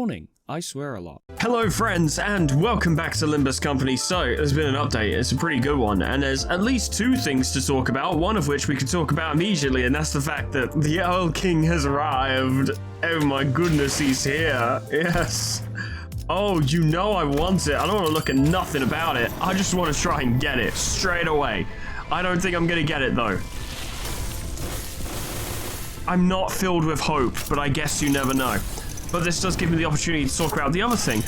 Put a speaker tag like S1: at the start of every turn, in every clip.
S1: morning. I swear a lot.
S2: Hello friends, and welcome back to Limbus Company. So, there's been an update, it's a pretty good one, and there's at least two things to talk about, one of which we could talk about immediately, and that's the fact that the Owl King has arrived. Oh my goodness, he's here. Yes. Oh, you know I want it. I don't want to look at nothing about it. I just want to try and get it straight away. I don't think I'm gonna get it though. I'm not filled with hope, but I guess you never know. But this does give me the opportunity to talk about the other thing.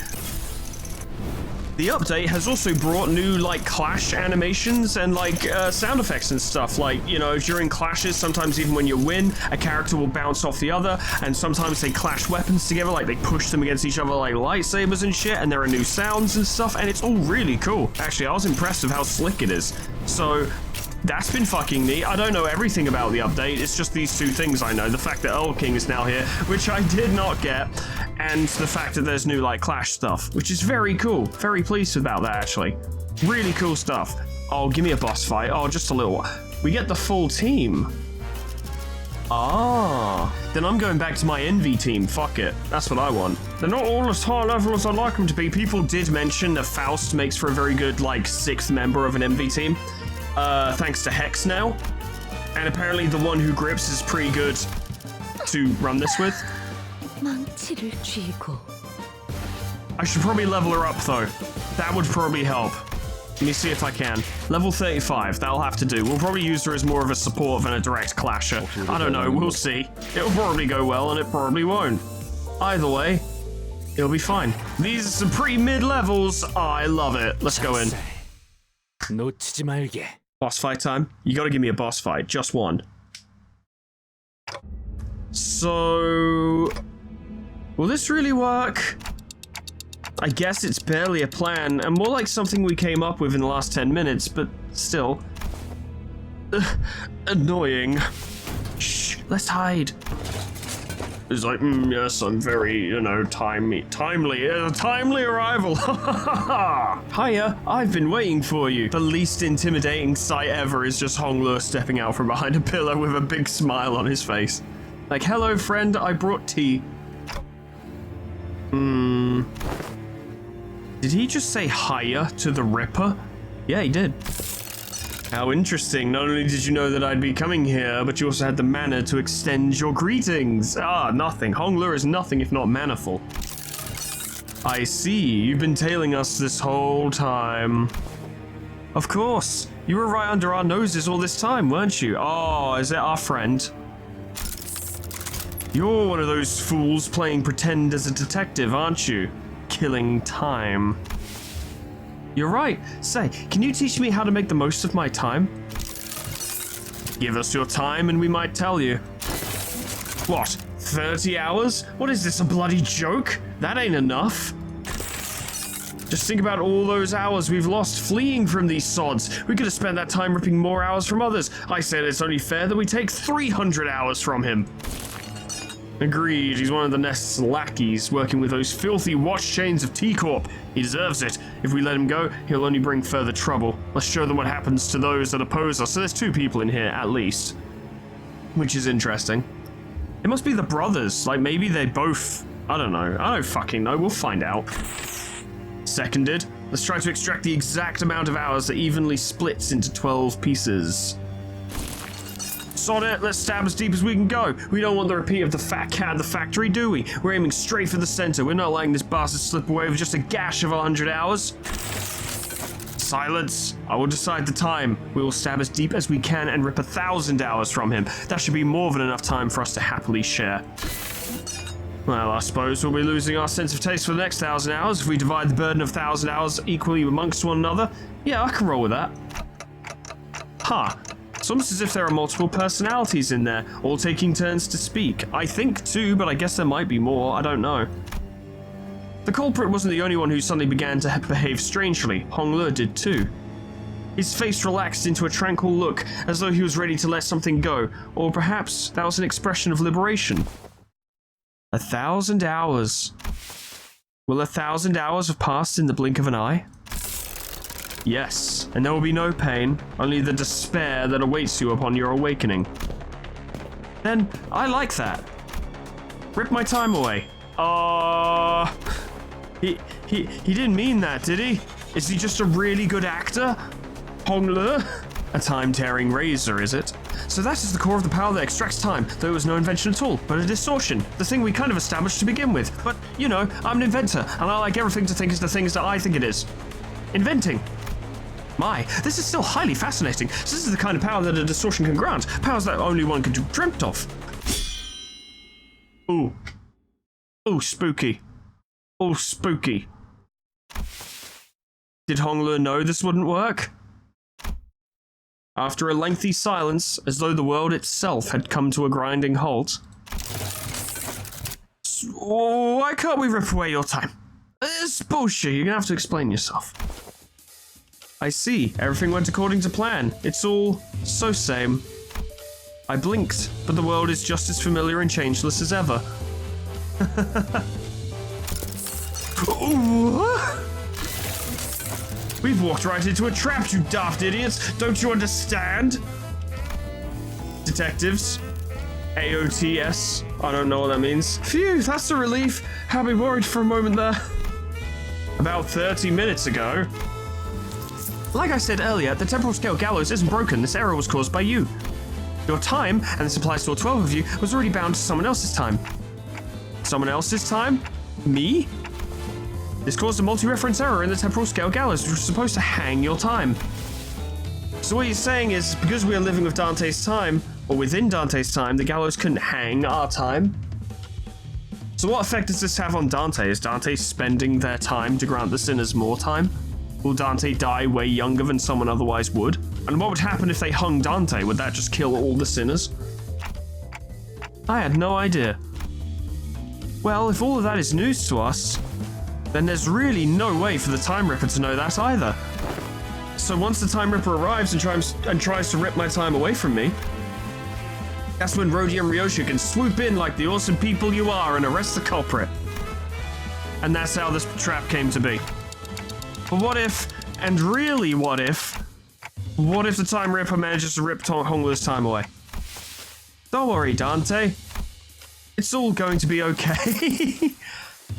S2: The update has also brought new, like, clash animations and, like, sound effects and stuff. Like, you know, during clashes, sometimes even when you win, a character will bounce off the other, and sometimes they clash weapons together, like they push them against each other like lightsabers and shit, and there are new sounds and stuff, and it's all really cool. Actually, I was impressed with how slick it is. So, that's been fucking neat. I don't know everything about the update, it's just these two things I know. The fact that Owl King is now here, which I did not get, and the fact that there's new, like, clash stuff, which is very cool. Very pleased about that, actually. Really cool stuff. Oh, give me a boss fight. Oh, just a little one. We get the full team. Ah, then I'm going back to my Envy team. Fuck it. That's what I want. They're not all as high level as I'd like them to be. People did mention that Faust makes for a very good, like, 6th member of an Envy team. Thanks to Hex now. And apparently the one who grips is pretty good to run this with. I should probably level her up though. That would probably help. Let me see if I can. Level 35, that'll have to do. We'll probably use her as more of a support than a direct clasher. I don't know, we'll see. It'll probably go well and it probably won't. Either way, it'll be fine. These are some pretty mid levels. I love it. Let's go in. Boss fight time? You gotta give me a boss fight, just one. So, will this really work? I guess it's barely a plan, and more like something we came up with in the last 10 minutes, but still. Annoying. Shh, let's hide. It's like, yes, I'm very, you know, timely arrival. Hiya, I've been waiting for you. The least intimidating sight ever is just Hongluo stepping out from behind a pillar with a big smile on his face. Like, hello friend, I brought tea. Did he just say hiya to the Ripper? Yeah, he did. How interesting. Not only did you know that I'd be coming here, but you also had the manner to extend your greetings. Ah, nothing. Hongluo is nothing if not mannerful. I see. You've been tailing us this whole time. Of course. You were right under our noses all this time, weren't you? Oh, is that our friend? You're one of those fools playing pretend as a detective, aren't you? Killing time. You're right. Say, can you teach me how to make the most of my time? Give us your time and we might tell you. What, 30 hours? What is this, a bloody joke? That ain't enough. Just think about all those hours we've lost fleeing from these sods. We could have spent that time ripping more hours from others. I said it's only fair that we take 300 hours from him. Agreed, he's one of the Nest's lackeys, working with those filthy watch chains of T-Corp. He deserves it. If we let him go, he'll only bring further trouble. Let's show them what happens to those that oppose us. So there's 2 people in here, at least. Which is interesting. It must be the brothers. Like, maybe they both... I don't know. I don't fucking know. We'll find out. Seconded. Let's try to extract the exact amount of hours that evenly splits into 12 pieces. Sod it, let's stab as deep as we can go. We don't want the repeat of the fat cat at the factory, do we? We're aiming straight for the center. We're not letting this bastard slip away with just a gash of 100 hours. Silence. I will decide the time. We will stab as deep as we can and rip 1,000 hours from him. That should be more than enough time for us to happily share. Well, I suppose we'll be losing our sense of taste for the next 1,000 hours if we divide the burden of 1,000 hours equally amongst one another. Yeah, I can roll with that. Huh. It's almost as if there are multiple personalities in there, all taking turns to speak. I think 2, but I guess there might be more, I don't know. The culprit wasn't the only one who suddenly began to behave strangely. Hongluo did too. His face relaxed into a tranquil look, as though he was ready to let something go, or perhaps that was an expression of liberation. 1,000 hours. Will 1,000 hours have passed in the blink of an eye? Yes, and there will be no pain, only the despair that awaits you upon your awakening. Then, I like that. Rip my time away. He didn't mean that, did he? Is he just a really good actor? Hongler? A time-tearing razor, is it? So that is the core of the power that extracts time, though it was no invention at all, but a distortion. The thing we kind of established to begin with. But, you know, I'm an inventor, and I like everything to think is the things that I think it is. Inventing. My, this is still highly fascinating. So this is the kind of power that a distortion can grant. Powers that only one could have dreamt of. Ooh. Ooh, spooky. Ooh, spooky. Did Hongler know this wouldn't work? After a lengthy silence, as though the world itself had come to a grinding halt. Why can't we rip away your time? It's bullshit, you're gonna have to explain yourself. I see, everything went according to plan. It's all so same. I blinked, but the world is just as familiar and changeless as ever. We've walked right into a trap, you daft idiots! Don't you understand? Detectives. AOTS. I don't know what that means. Phew, that's a relief. Had me worried for a moment there. About 30 minutes ago. Like I said earlier, the temporal scale gallows isn't broken. This error was caused by you. Your time, and this applies to all 12 of you, was already bound to someone else's time. Someone else's time? Me? This caused a multi-reference error in the temporal scale gallows, which was supposed to hang your time. So what you're saying is, because we are living with Dante's time, or within Dante's time, the gallows couldn't hang our time? So what effect does this have on Dante? Is Dante spending their time to grant the sinners more time? Will Dante die way younger than someone otherwise would? And what would happen if they hung Dante? Would that just kill all the sinners? I had no idea. Well, if all of that is news to us, then there's really no way for the Time Ripper to know that either. So once the Time Ripper arrives and tries to rip my time away from me, that's when Rhodey and Ryosha can swoop in like the awesome people you are and arrest the culprit. And that's how this trap came to be. But what if, and really what if the Time Ripper manages to rip Hongler's time away? Don't worry, Dante. It's all going to be okay.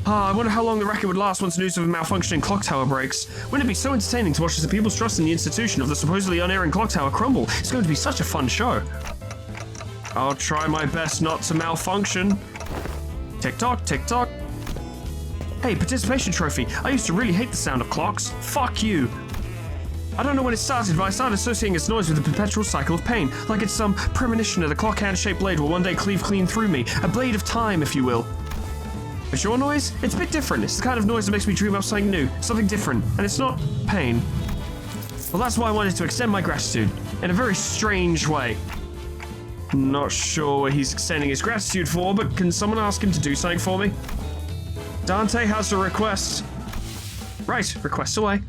S2: I wonder how long the racket would last once news of a malfunctioning clock tower breaks. Wouldn't it be so entertaining to watch as the people's trust in the institution of the supposedly unerring clock tower crumble? It's going to be such a fun show. I'll try my best not to malfunction. Tick-tock, tick-tock. Hey, participation trophy. I used to really hate the sound of clocks. Fuck you. I don't know when it started, but I started associating its noise with a perpetual cycle of pain, like it's some premonition that a clock hand-shaped blade will one day cleave clean through me. A blade of time, if you will. But your noise? It's a bit different. It's the kind of noise that makes me dream up something new, something different, and it's not pain. Well, that's why I wanted to extend my gratitude, in a very strange way. Not sure what he's extending his gratitude for, but can someone ask him to do something for me? Dante has a request. Right, request away.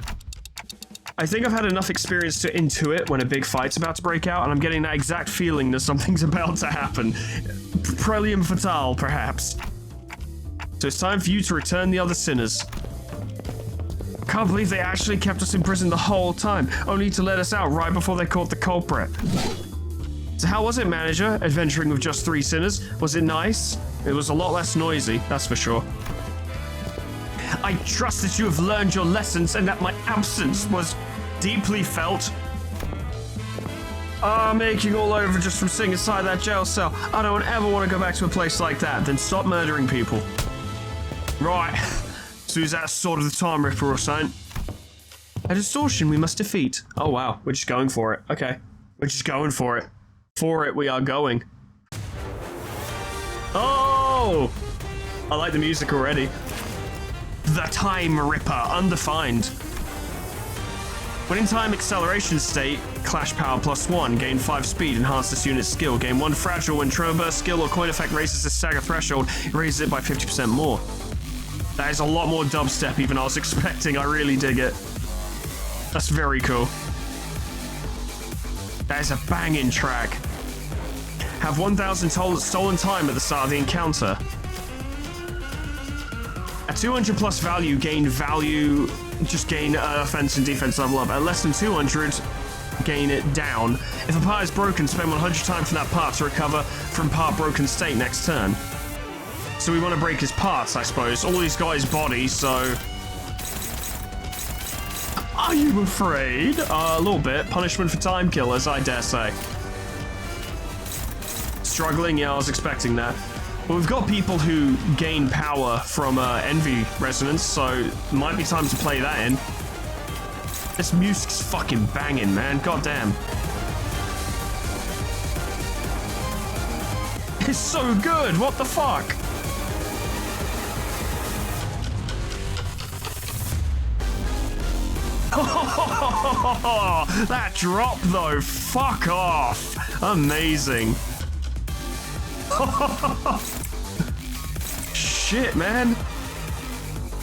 S2: I think I've had enough experience to intuit when a big fight's about to break out, and I'm getting that exact feeling that something's about to happen. Prelium fatale, perhaps. So it's time for you to return the other sinners. I can't believe they actually kept us in prison the whole time, only to let us out right before they caught the culprit. So how was it, manager, adventuring with just 3 sinners? Was it nice? It was a lot less noisy, that's for sure. I trust that you have learned your lessons and that my absence was deeply felt. I'm aching all over just from sitting inside that jail cell. I don't ever want to go back to a place like that. Then stop murdering people. Right. So is that sort of the Time Ripper or something? A distortion we must defeat. Oh wow, we're just going for it. Okay. We're just going for it. For it we are going. Oh! I like the music already. The Time Ripper, undefined. When in time acceleration state, clash power +1, gain 5 speed, enhance this unit's skill, gain 1 fragile when tremor burst skill or coin effect raises the stagger threshold, it raises it by 50% more. That is a lot more dubstep even I was expecting, I really dig it. That's very cool. That is a banging track. Have 1,000 stolen time at the start of the encounter. At 200 plus value, gain offense and defense level up. At less than 200, gain it down. If a part is broken, spend 100 time from that part to recover from part broken state next turn. So we want to break his parts, I suppose. All he's got is body, so... Are you afraid? A little bit. Punishment for time killers, I dare say. Struggling? Yeah, I was expecting that. But we've got people who gain power from envy resonance, so it might be time to play that in. This music's fucking banging, man. God damn. It's so good. What the fuck? That drop though, fuck off. Amazing. Shit, man.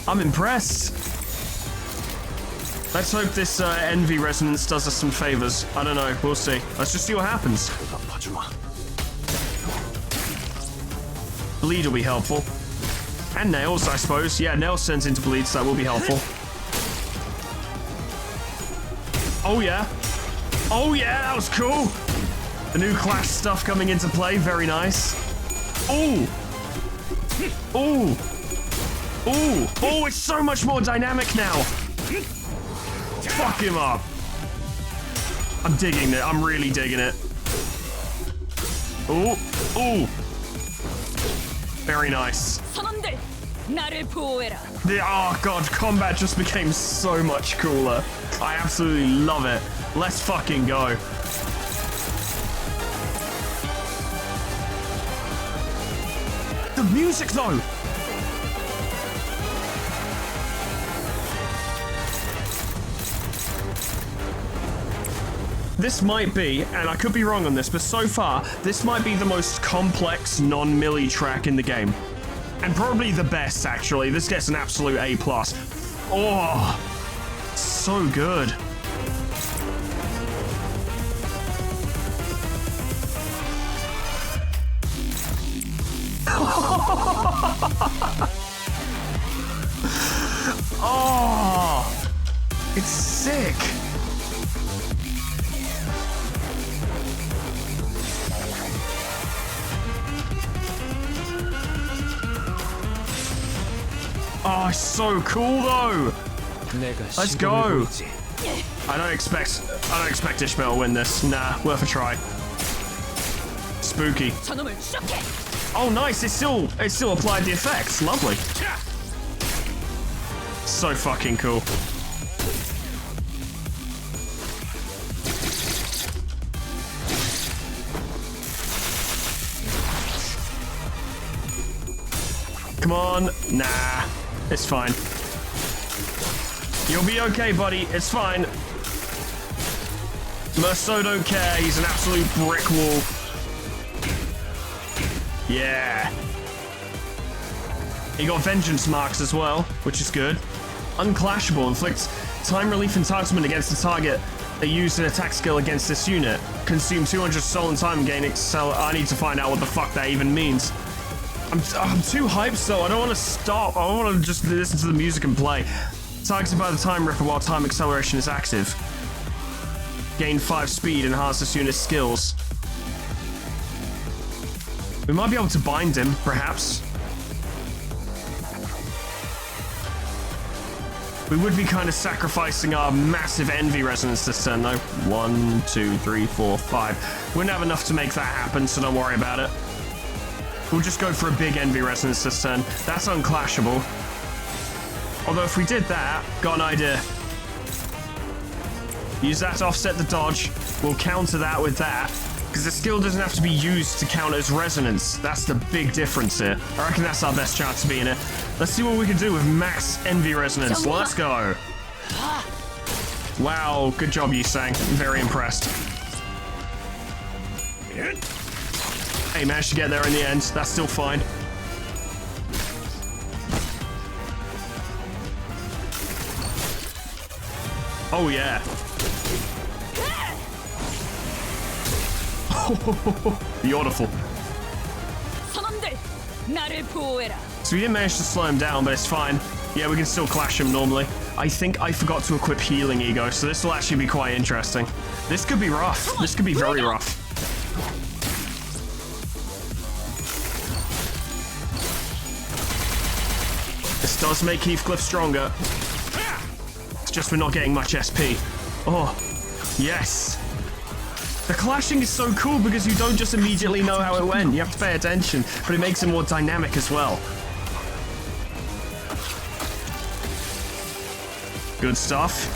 S2: I'm impressed. Let's hope this envy resonance does us some favors. I don't know, we'll see. Let's just see what happens. Bleed will be helpful. And nails, I suppose. Yeah, nails sends into bleed, so that will be helpful. Oh yeah. Oh yeah, that was cool. The new Clash stuff coming into play, very nice. Ooh. Ooh. Ooh. Oh, it's so much more dynamic now. Fuck him up. I'm digging it. I'm really digging it. Ooh. Ooh. Very nice. Oh god, combat just became so much cooler. I absolutely love it. Let's fucking go. The music though! This might be, and I could be wrong on this, but so far, this might be the most complex non-melee track in the game. And probably the best, actually. This gets an absolute A+. Oh, so good. Oh, it's sick. Oh, it's so cool though. Let's go. I don't expect Ishmael to win this. Nah, worth a try. Spooky. Oh, nice. It still applied the effects. Lovely. So fucking cool. Come on. Nah. It's fine. You'll be okay, buddy. It's fine. Merceau don't care. He's an absolute brick wall. Yeah. He got vengeance marks as well, which is good. Unclashable inflicts time relief entitlement against the target. They use an attack skill against this unit. Consume 200 stolen time and gain excel. I need to find out what the fuck that even means. I'm too hyped, though. I don't want to stop. I want to just listen to the music and play. Targeted by the time ripper while time acceleration is active. Gain 5 speed, enhance this unit's skills. We might be able to bind him, perhaps. We would be kind of sacrificing our massive envy resonance this turn, though. 1, 2, 3, 4, 5. Wouldn't have enough to make that happen, so don't worry about it. We'll just go for a big envy resonance this turn. That's unclashable. Although if we did that, got an idea. Use that to offset the dodge. We'll counter that with that. Because the skill doesn't have to be used to count as resonance. That's the big difference here. I reckon that's our best chance to be in it. Let's see what we can do with max envy resonance. Let's go. Wow, good job, Yusang. I'm very impressed. Hey, managed to get there in the end. That's still fine. Oh, yeah. Beautiful. So we didn't manage to slow him down, but it's fine. Yeah, we can still clash him normally. I think I forgot to equip healing ego, so this will actually be quite interesting. This could be rough. This could be very rough. does make Heathcliff stronger. It's just we're not getting much SP. Oh, yes. The clashing is so cool because you don't just immediately know how it went. You have to pay attention, but it makes it more dynamic as well. Good stuff.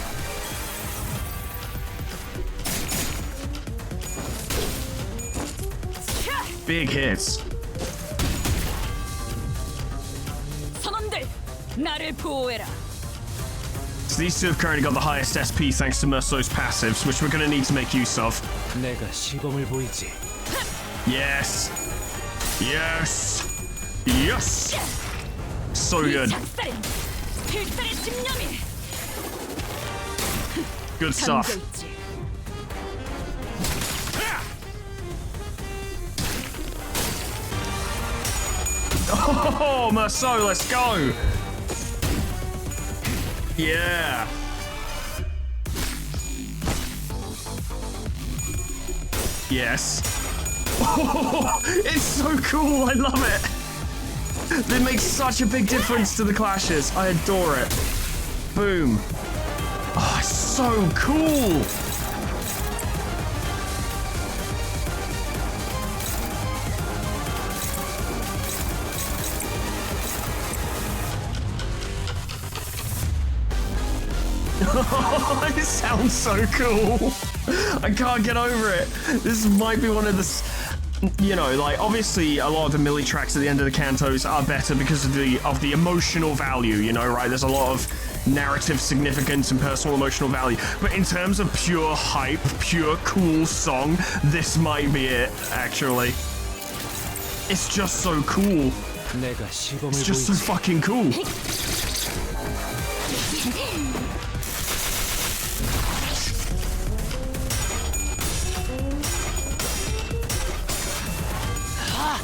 S2: Big hits. So these two have currently got the highest SP thanks to Merceau's passives, which we're going to need to make use of. Yes. Yes. Yes. So good. Good stuff. Oh, Merceau, let's go. Yeah. Yes. Oh, it's so cool. I love it. It makes such a big difference to the clashes. I adore it. Boom. Oh, it's so cool. It sounds so cool. I can't get over it. This might be one of the, you know, like obviously a lot of the melee tracks at the end of the cantos are better because of the emotional value, you know, right? There's a lot of narrative significance and personal emotional value. But in terms of pure hype, pure cool song, this might be it, actually. It's just so cool. It's just so fucking cool.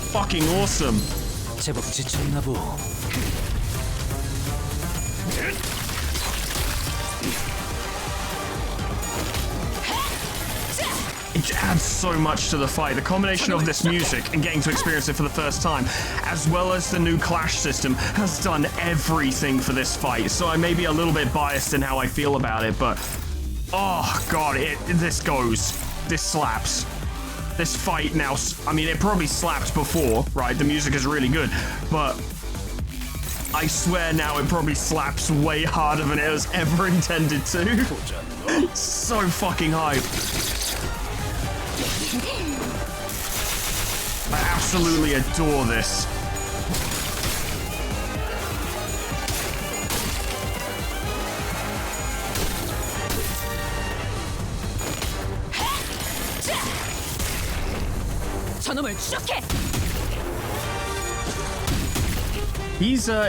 S2: Fucking awesome. It adds so much to the fight. The combination of this music and getting to experience it for the first time, as well as the new clash system, has done everything for this fight. So I may be a little bit biased in how I feel about it, but oh god, this goes. This slaps. This fight now, I mean, it probably slapped before, right? The music is really good, but I swear now it probably slaps way harder than it was ever intended to. So fucking hype. I absolutely adore this.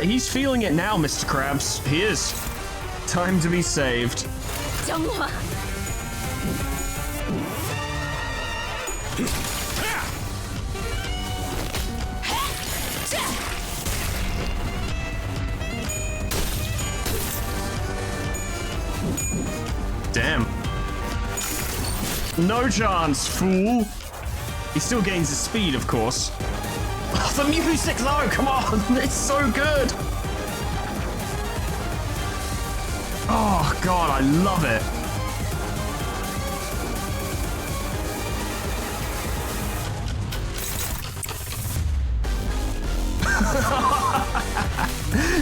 S2: He's feeling it now, Mr. Krabs. He is. Time to be saved. Damn. No chance, fool. He still gains his speed, of course. Oh, the music, though, come on! It's so good! Oh, God, I love it.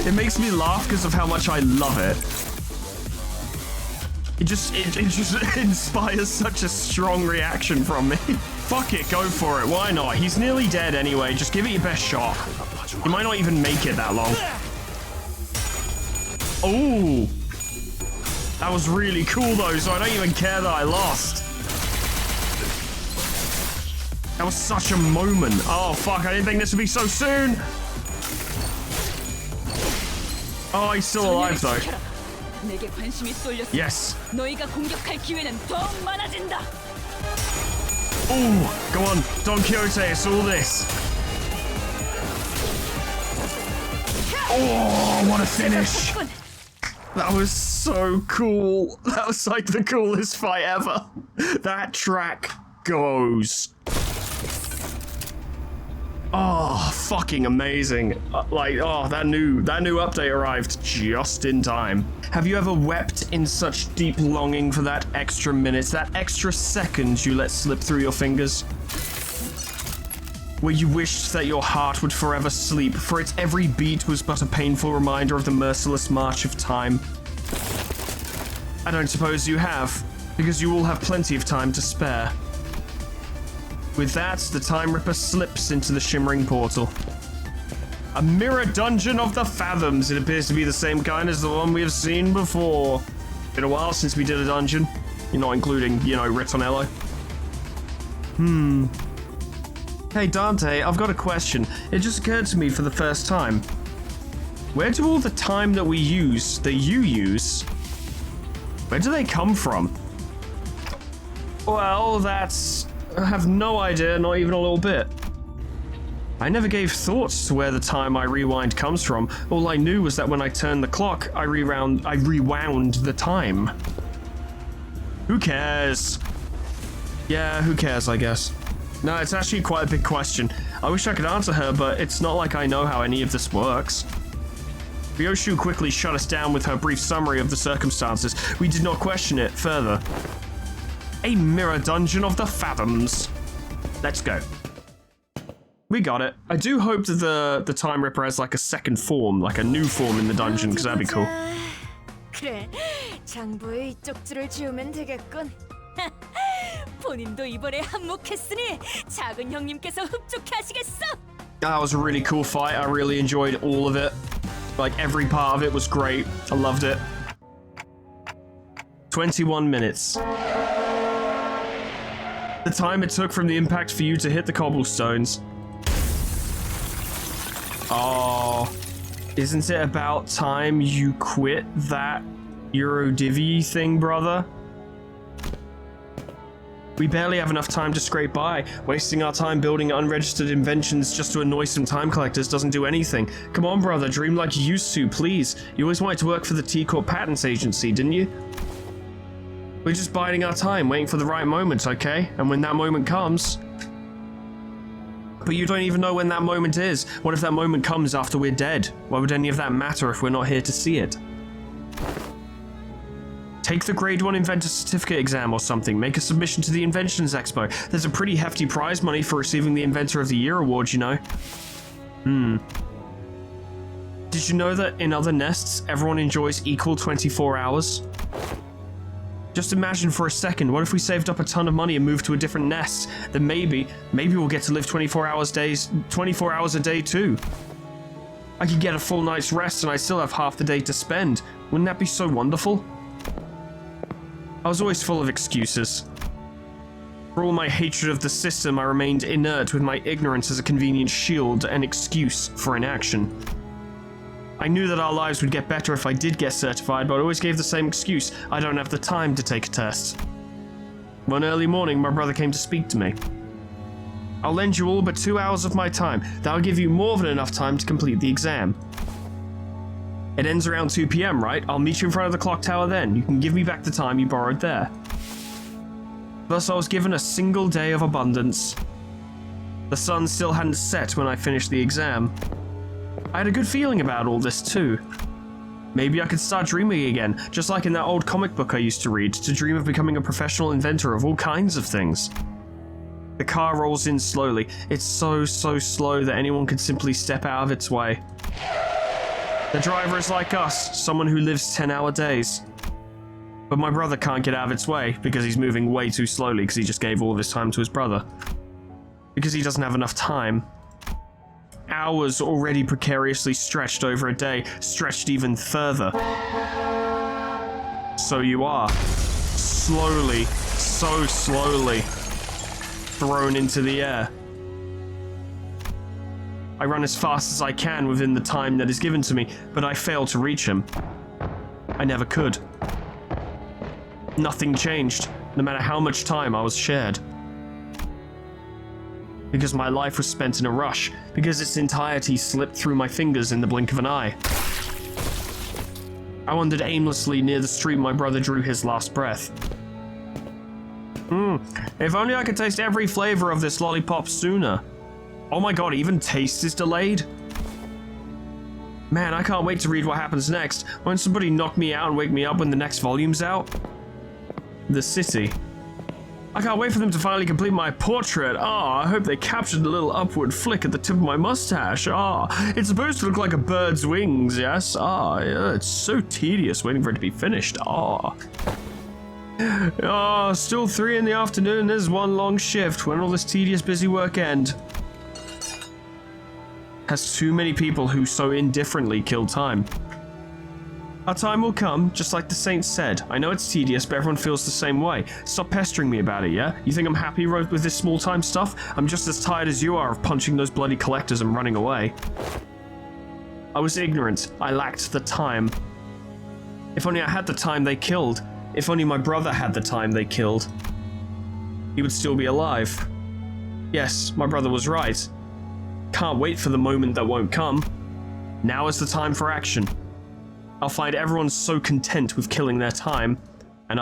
S2: It makes me laugh because of how much I love it. It just inspires such a strong reaction from me. Fuck it, go for it. Why not? He's nearly dead anyway. Just give it your best shot. You might not even make it that long. Oh, that was really cool though, so I don't even care that I lost. That was such a moment. Oh fuck, I didn't think this would be so soon. Oh, he's still alive though. Yes. Oh, go on, Don Quixote, it's all this. Oh, what a finish. That was so cool. That was like the coolest fight ever. That track goes. Oh, fucking amazing. That new update arrived just in time. Have you ever wept in such deep longing for that extra minute, that extra second you let slip through your fingers? Where you wished that your heart would forever sleep, for its every beat was but a painful reminder of the merciless march of time. I don't suppose you have, because you will have plenty of time to spare. With that, the Time Ripper slips into the shimmering portal. A mirror dungeon of the fathoms. It appears to be the same kind as the one we have seen before. Been a while since we did a dungeon. You're not including, Ritornello. Hey Dante, I've got a question. It just occurred to me for the first time. Where do all the time that we use, that you use, where do they come from? Well, I have no idea, not even a little bit. I never gave thought to where the time I rewind comes from. All I knew was that when I turned the clock, I rewound the time. Who cares? Yeah, who cares, I guess. No, it's actually quite a big question. I wish I could answer her, but it's not like I know how any of this works. Ryoshu quickly shut us down with her brief summary of the circumstances. We did not question it further. A mirror dungeon of the fathoms. Let's go. We got it. I do hope that the Time Ripper has like a second form, like a new form in the dungeon, because that'd be cool.
S1: 그래, 장부의 쪽지를 지우면 되겠군. 본인도 이번에 한몫했으니 작은 형님께서 흡족해 하시겠어.
S2: That was a really cool fight. I really enjoyed all of it. Like, every part of it was great. I loved it. 21 minutes. The time it took from the impact for you to hit the cobblestones. Oh, isn't it about time you quit that Eurodivvy thing, brother? We barely have enough time to scrape by. Wasting our time building unregistered inventions just to annoy some time collectors doesn't do anything. Come on, brother, dream like you used to, please. You always wanted to work for the T-Corp Patents Agency, didn't you? We're just biding our time, waiting for the right moment, okay? And when that moment comes... But you don't even know when that moment is. What if that moment comes after we're dead? Why would any of that matter if we're not here to see it? Take the Grade 1 Inventor Certificate exam or something. Make a submission to the Inventions Expo. There's a pretty hefty prize money for receiving the Inventor of the Year award, you know. Did you know that in other nests, everyone enjoys equal 24 hours? Just imagine for a second, what if we saved up a ton of money and moved to a different nest? Then maybe we'll get to live 24 hours a day too. I could get a full night's rest and I still have half the day to spend. Wouldn't that be so wonderful? I was always full of excuses. For all my hatred of the system, I remained inert with my ignorance as a convenient shield and excuse for inaction. I knew that our lives would get better if I did get certified, but I always gave the same excuse: I don't have the time to take a test. One early morning, my brother came to speak to me. I'll lend you all but 2 hours of my time. That'll give you more than enough time to complete the exam. It ends around 2 p.m., right? I'll meet you in front of the clock tower then. You can give me back the time you borrowed there. Thus, I was given a single day of abundance. The sun still hadn't set when I finished the exam. I had a good feeling about all this, too. Maybe I could start dreaming again, just like in that old comic book I used to read, to dream of becoming a professional inventor of all kinds of things. The car rolls in slowly. It's so slow that anyone could simply step out of its way. The driver is like us, someone who lives 10-hour days. But my brother can't get out of its way, because he's moving way too slowly because he just gave all of his time to his brother. Because he doesn't have enough time. Hours already precariously stretched over a day, stretched even further. So you are, slowly, so slowly, thrown into the air. I run as fast as I can within the time that is given to me, but I fail to reach him. I never could. Nothing changed, no matter how much time I was shared. Because my life was spent in a rush, because its entirety slipped through my fingers in the blink of an eye. I wandered aimlessly near the street my brother drew his last breath. If only I could taste every flavor of this lollipop sooner. Oh my god, even taste is delayed? Man, I can't wait to read what happens next. Won't somebody knock me out and wake me up when the next volume's out? The city. I can't wait for them to finally complete my portrait. I hope they captured a little upward flick at the tip of my mustache. It's supposed to look like a bird's wings, yes? Yeah, it's so tedious waiting for it to be finished. Still 3 in the afternoon. There's one long shift. When will this tedious busy work end? Has too many people who so indifferently kill time. Our time will come, just like the saints said. I know it's tedious, but everyone feels the same way. Stop pestering me about it, yeah? You think I'm happy with this small-time stuff? I'm just as tired as you are of punching those bloody collectors and running away. I was ignorant. I lacked the time. If only I had the time they killed. If only my brother had the time they killed. He would still be alive. Yes, my brother was right. Can't wait for the moment that won't come. Now is the time for action. I'll find everyone so content with killing their time, and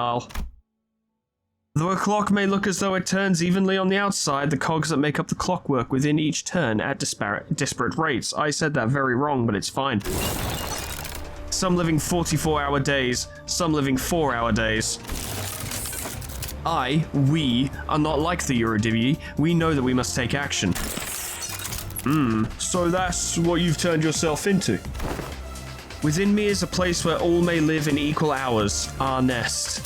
S2: Though a clock may look as though it turns evenly on the outside, the cogs that make up the clockwork within each turn at disparate rates. I said that very wrong, but it's fine. Some living 44-hour days, some living 4-hour days. We are not like the Eurodivi. We know that we must take action. So that's what you've turned yourself into. Within me is a place where all may live in equal hours, our nest.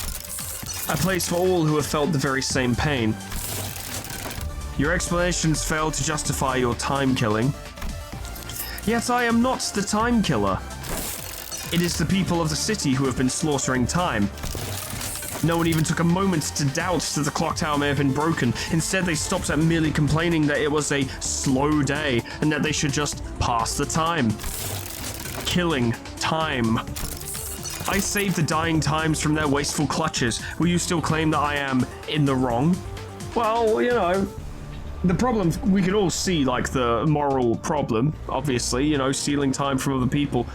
S2: A place for all who have felt the very same pain. Your explanations fail to justify your time killing. Yet I am not the time killer. It is the people of the city who have been slaughtering time. No one even took a moment to doubt that the clock tower may have been broken. Instead, they stopped at merely complaining that it was a slow day and that they should just pass the time. Killing time. I saved the dying times from their wasteful clutches. Will you still claim that I am in the wrong? Well, you know, the problem, we can all see, like, the moral problem, obviously, you know, stealing time from other people.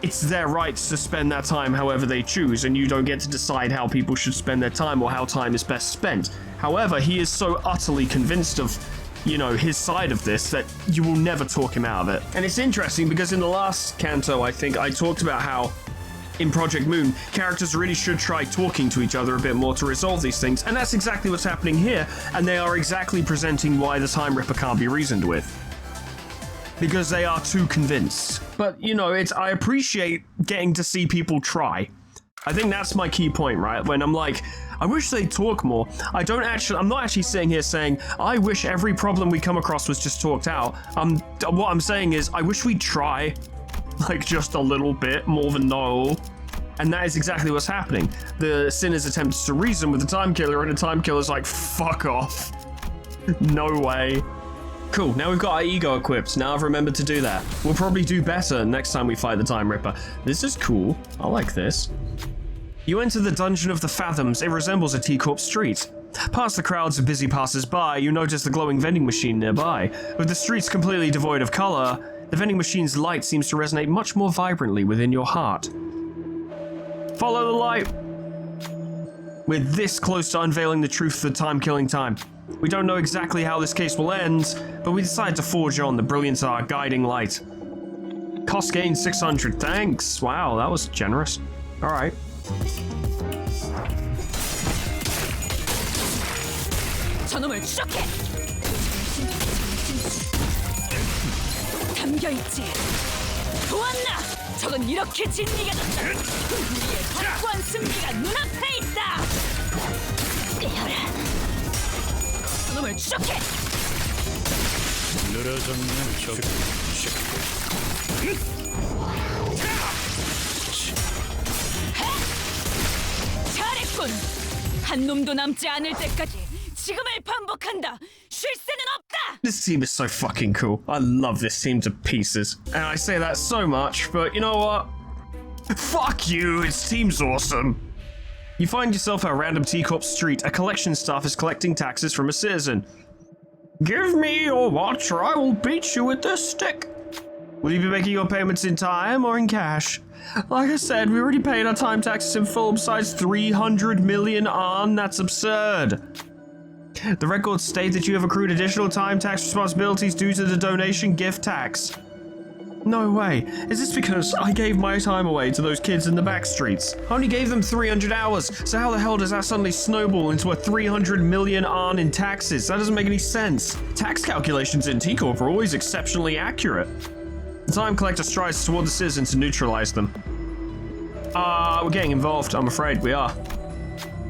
S2: It's their right to spend that time however they choose, and you don't get to decide how people should spend their time or how time is best spent. However, he is so utterly convinced of, you know, his side of this that you will never talk him out of it. And it's interesting because in the last canto, I think, I talked about how in Project Moon, characters really should try talking to each other a bit more to resolve these things, and that's exactly what's happening here, and they are exactly presenting why the Time Ripper can't be reasoned with. Because they are too convinced. But, you know, I appreciate getting to see people try. I think that's my key point, right? When I'm like, I wish they'd talk more. I'm not actually sitting here saying, I wish every problem we come across was just talked out. What I'm saying is, I wish we'd try, like, just a little bit more than no. And that is exactly what's happening. The sinners attempts to reason with the time killer, and the time killer's like, fuck off. No way. Cool, now we've got our ego equipped. Now I've remembered to do that. We'll probably do better next time we fight the Time Ripper. This is cool. I like this. You enter the Dungeon of the Fathoms. It resembles a T-Corp street. Past the crowds of busy passers-by, you notice the glowing vending machine nearby. With the streets completely devoid of color, the vending machine's light seems to resonate much more vibrantly within your heart. Follow the light! We're this close to unveiling the truth of the time-killing time. We don't know exactly how this case will end, but we decided to forge on the brilliance of our guiding light. Cost gain 600, thanks. Wow, that was generous. Alright.
S1: 저놈을 추적해! 담겨있지! 보았나! 저건 이렇게 진리가졌다! 우리의 확고한 승리가 눈앞에 있다! 깨어라! 저놈을 추적해! 잘했군! 한 놈도 남지 않을 때까지 지금을 반복한다! 쉴 새는 없다!
S2: This team is so fucking cool. I love this team to pieces. And I say that so much, but you know what? Fuck you, this team's awesome! You find yourself at a random T-Corp street. A collection staff is collecting taxes from a citizen. Give me your watch or I will beat you with this stick. Will you be making your payments in time or in cash? Like I said, we already paid our time taxes in full besides 300 million on. That's absurd. The records state that you have accrued additional time tax responsibilities due to the donation gift tax. No way. Is this because I gave my time away to those kids in the back streets? I only gave them 300 hours, so how the hell does that suddenly snowball into a 300 million ARN in taxes? That doesn't make any sense. Tax calculations in T-Corp are always exceptionally accurate. The time collector strides toward the citizens to neutralize them. We're getting involved, I'm afraid we are.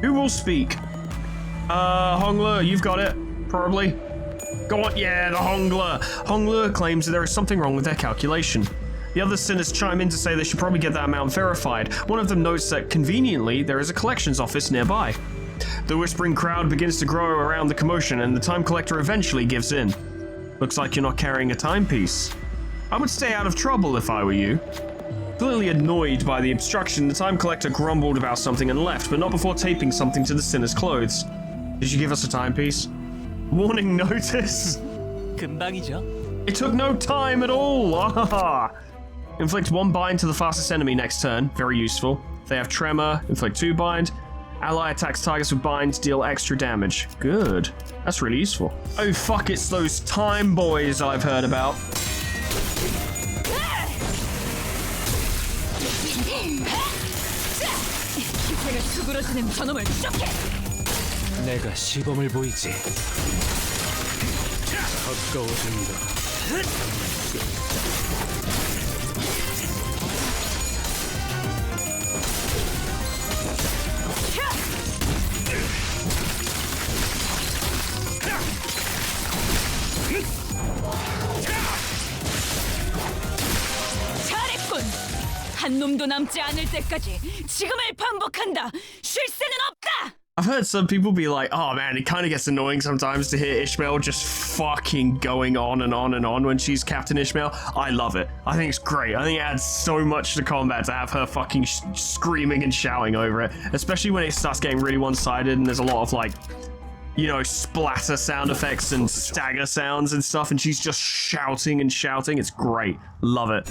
S2: Who will speak? Hongler, you've got it, probably. Go on, yeah, the Hongler. Hongler claims that there is something wrong with their calculation. The other sinners chime in to say they should probably get that amount verified. One of them notes that, conveniently, there is a collections office nearby. The whispering crowd begins to grow around the commotion, and the time collector eventually gives in. Looks like you're not carrying a timepiece. I would stay out of trouble if I were you. Clearly annoyed by the obstruction, the time collector grumbled about something and left, but not before taping something to the sinner's clothes. Did you give us a timepiece? Warning notice?
S3: 금방이죠.
S2: It took no time at all! Inflict 1 bind to the fastest enemy next turn, very useful. If they have tremor, inflict 2 bind. Ally attacks targets with bind, deal extra damage. Good. That's really useful. Oh fuck, it's those time boys I've heard about.
S1: 기세가 수그러지는 저놈을 쫓게!
S3: 내가 시범을 보이지. 가까워진다.
S1: 잘했군! 한 놈도 남지 않을 때까지 지금을 반복한다! 쉴 새는 없다!
S2: I've heard some people be like, oh man, it kind of gets annoying sometimes to hear Ishmael just fucking going on and on and on when she's Captain Ishmael. I love it. I think it's great. I think it adds so much to combat to have her fucking screaming and shouting over it. Especially when it starts getting really one-sided and there's a lot of like, you know, splatter sound effects and stagger sounds and stuff, and she's just shouting and shouting. It's great. Love it.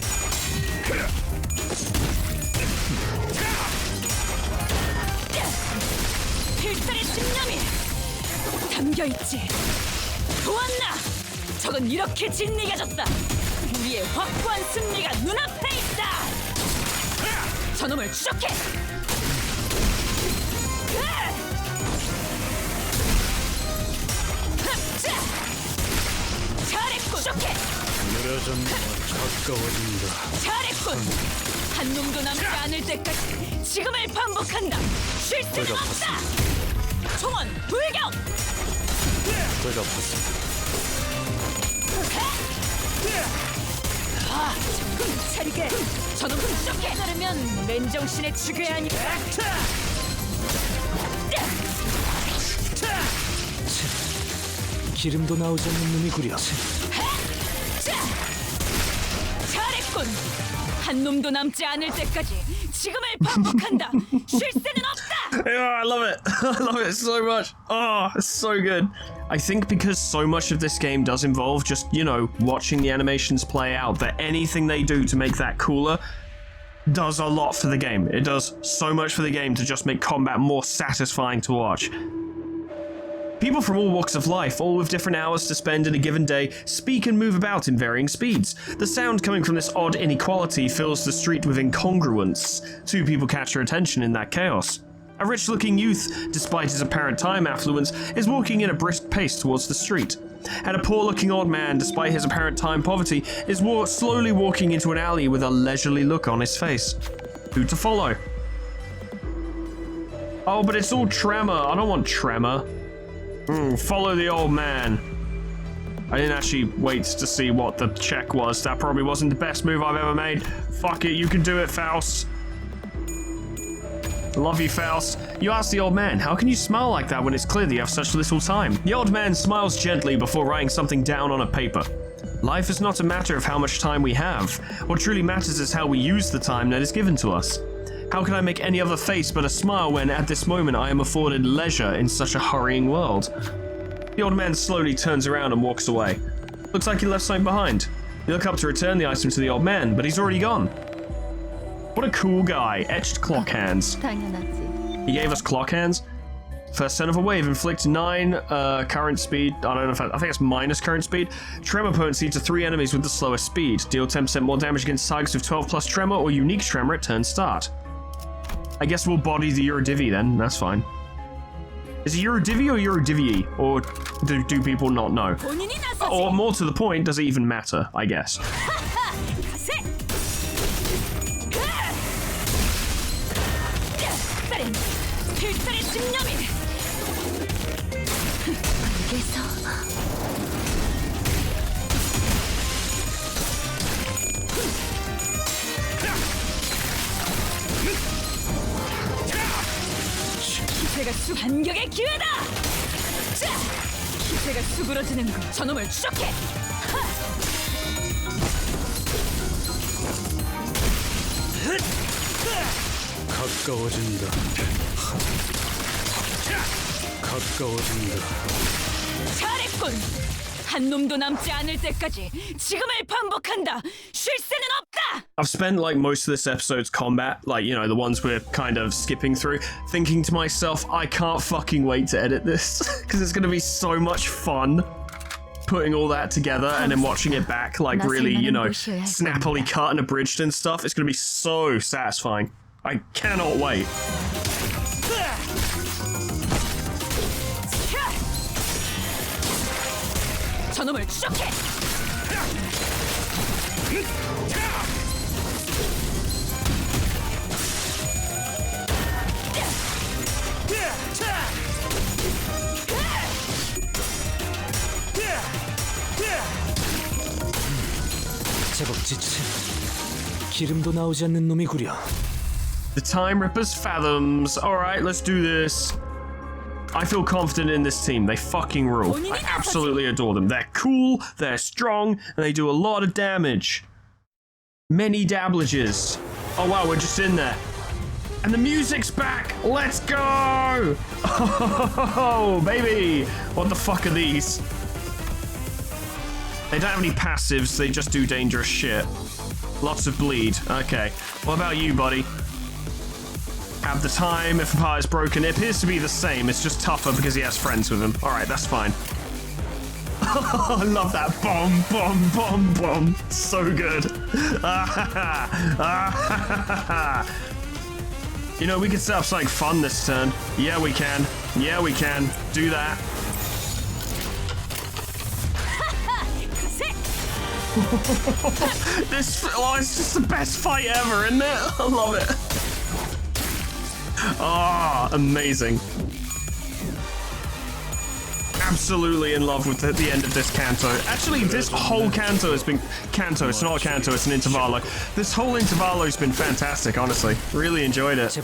S1: 필살의 신념이 담겨있지. 보았나? 적은 이렇게 진리가졌다. 우리의 확고한 승리가 눈앞에 있다. 저놈을 추적해. 잘했군. 추적해.
S3: 느려졌나 가까워진다.
S1: 잘했군. 한 놈도 남지 않을 때까지 지금을 반복한다. 쉴 새는 없다. 총원 불격.
S3: 내가 봤습니다.
S1: 정신 차리게. 저놈 훔쳐게. 따르면 맨정신에 죽여야 하니까.
S3: 기름도 나오지 않는 놈이구려.
S1: 잘했군. 한 놈도 남지 않을 때까지 지금을 반복한다. 쉴 새는 없다.
S2: Yeah, I love it. I love it so much. Oh, it's so good. I think because so much of this game does involve just, you know, watching the animations play out, that anything they do to make that cooler does a lot for the game. It does so much for the game to just make combat more satisfying to watch. People from all walks of life, all with different hours to spend in a given day, speak and move about in varying speeds. The sound coming from this odd inequality fills the street with incongruence. Two people catch your attention in that chaos. A rich-looking youth, despite his apparent time affluence, is walking at a brisk pace towards the street. And a poor-looking old man, despite his apparent time poverty, is slowly walking into an alley with a leisurely look on his face. Who to follow? Oh, but it's all tremor. I don't want tremor. Follow the old man. I didn't actually wait to see what the check was. That probably wasn't the best move I've ever made. Fuck it, you can do it, Faust. Love you, Faust. You ask the old man, how can you smile like that when it's clear that you have such little time? The old man smiles gently before writing something down on a paper. Life is not a matter of how much time we have. What truly matters is how we use the time that is given to us. How can I make any other face but a smile when, at this moment, I am afforded leisure in such a hurrying world? The old man slowly turns around and walks away. Looks like he left something behind. You look up to return the item to the old man, but he's already gone. What a cool guy. Etched clock hands.
S4: 당연하지.
S2: He gave us clock hands? First turn of a wave, inflict 9 current speed. I don't know if I think it's minus current speed. Tremor potency to 3 enemies with the slowest speed. Deal 10% more damage against targets with 12 plus tremor or unique tremor at turn start. I guess we'll body the Eurodivy then. That's fine. Is it Eurodivy or Eurodivy? Or do people not know? Or more to the point, does it even matter? I guess.
S1: 기세가 반격의 기회다! 자! 기세가 수그러지는 군 저놈을 추적해!
S3: 가까워진다. 가까워진다.
S1: 잘했군! 한 놈도 남지 않을 때까지 지금을 반복한다! 쉴 새는 없다!
S2: I've spent like most of this episode's combat, like, you know, the ones we're kind of skipping through, thinking to myself, I can't fucking wait to edit this because it's going to be so much fun putting all that together and then watching it back, like really, you know, snappily cut and abridged and stuff. It's going to be so satisfying. I cannot wait.
S1: 저놈을 추적해!
S3: 제법 지친. 기름도 나오지 않는 놈이 구려.
S2: The Time Ripper's Fathoms. Alright, let's do this. I feel confident in this team. They fucking rule. I absolutely adore them. They're cool, they're strong, and they do a lot of damage. Many dablages. Oh wow, we're just in there. And the music's back! Let's go! Oh, baby! What the fuck are these? They don't have any passives, they just do dangerous shit. Lots of bleed. Okay. What about you, buddy? Have the time if a part is broken. It appears to be the same, it's just tougher because he has friends with him. Alright, that's fine. I love that. Bomb, bomb, bomb, bomb. So good. You know, we can set up something fun this turn. Yeah, we can. Yeah, we can. Do that. It's just the best fight ever, isn't it? I love it. Ah, amazing. Absolutely in love with the end of this canto. Actually, this whole canto has been... Canto, it's not a canto, it's an intervallo. This whole intervallo has been fantastic, honestly. Really enjoyed it.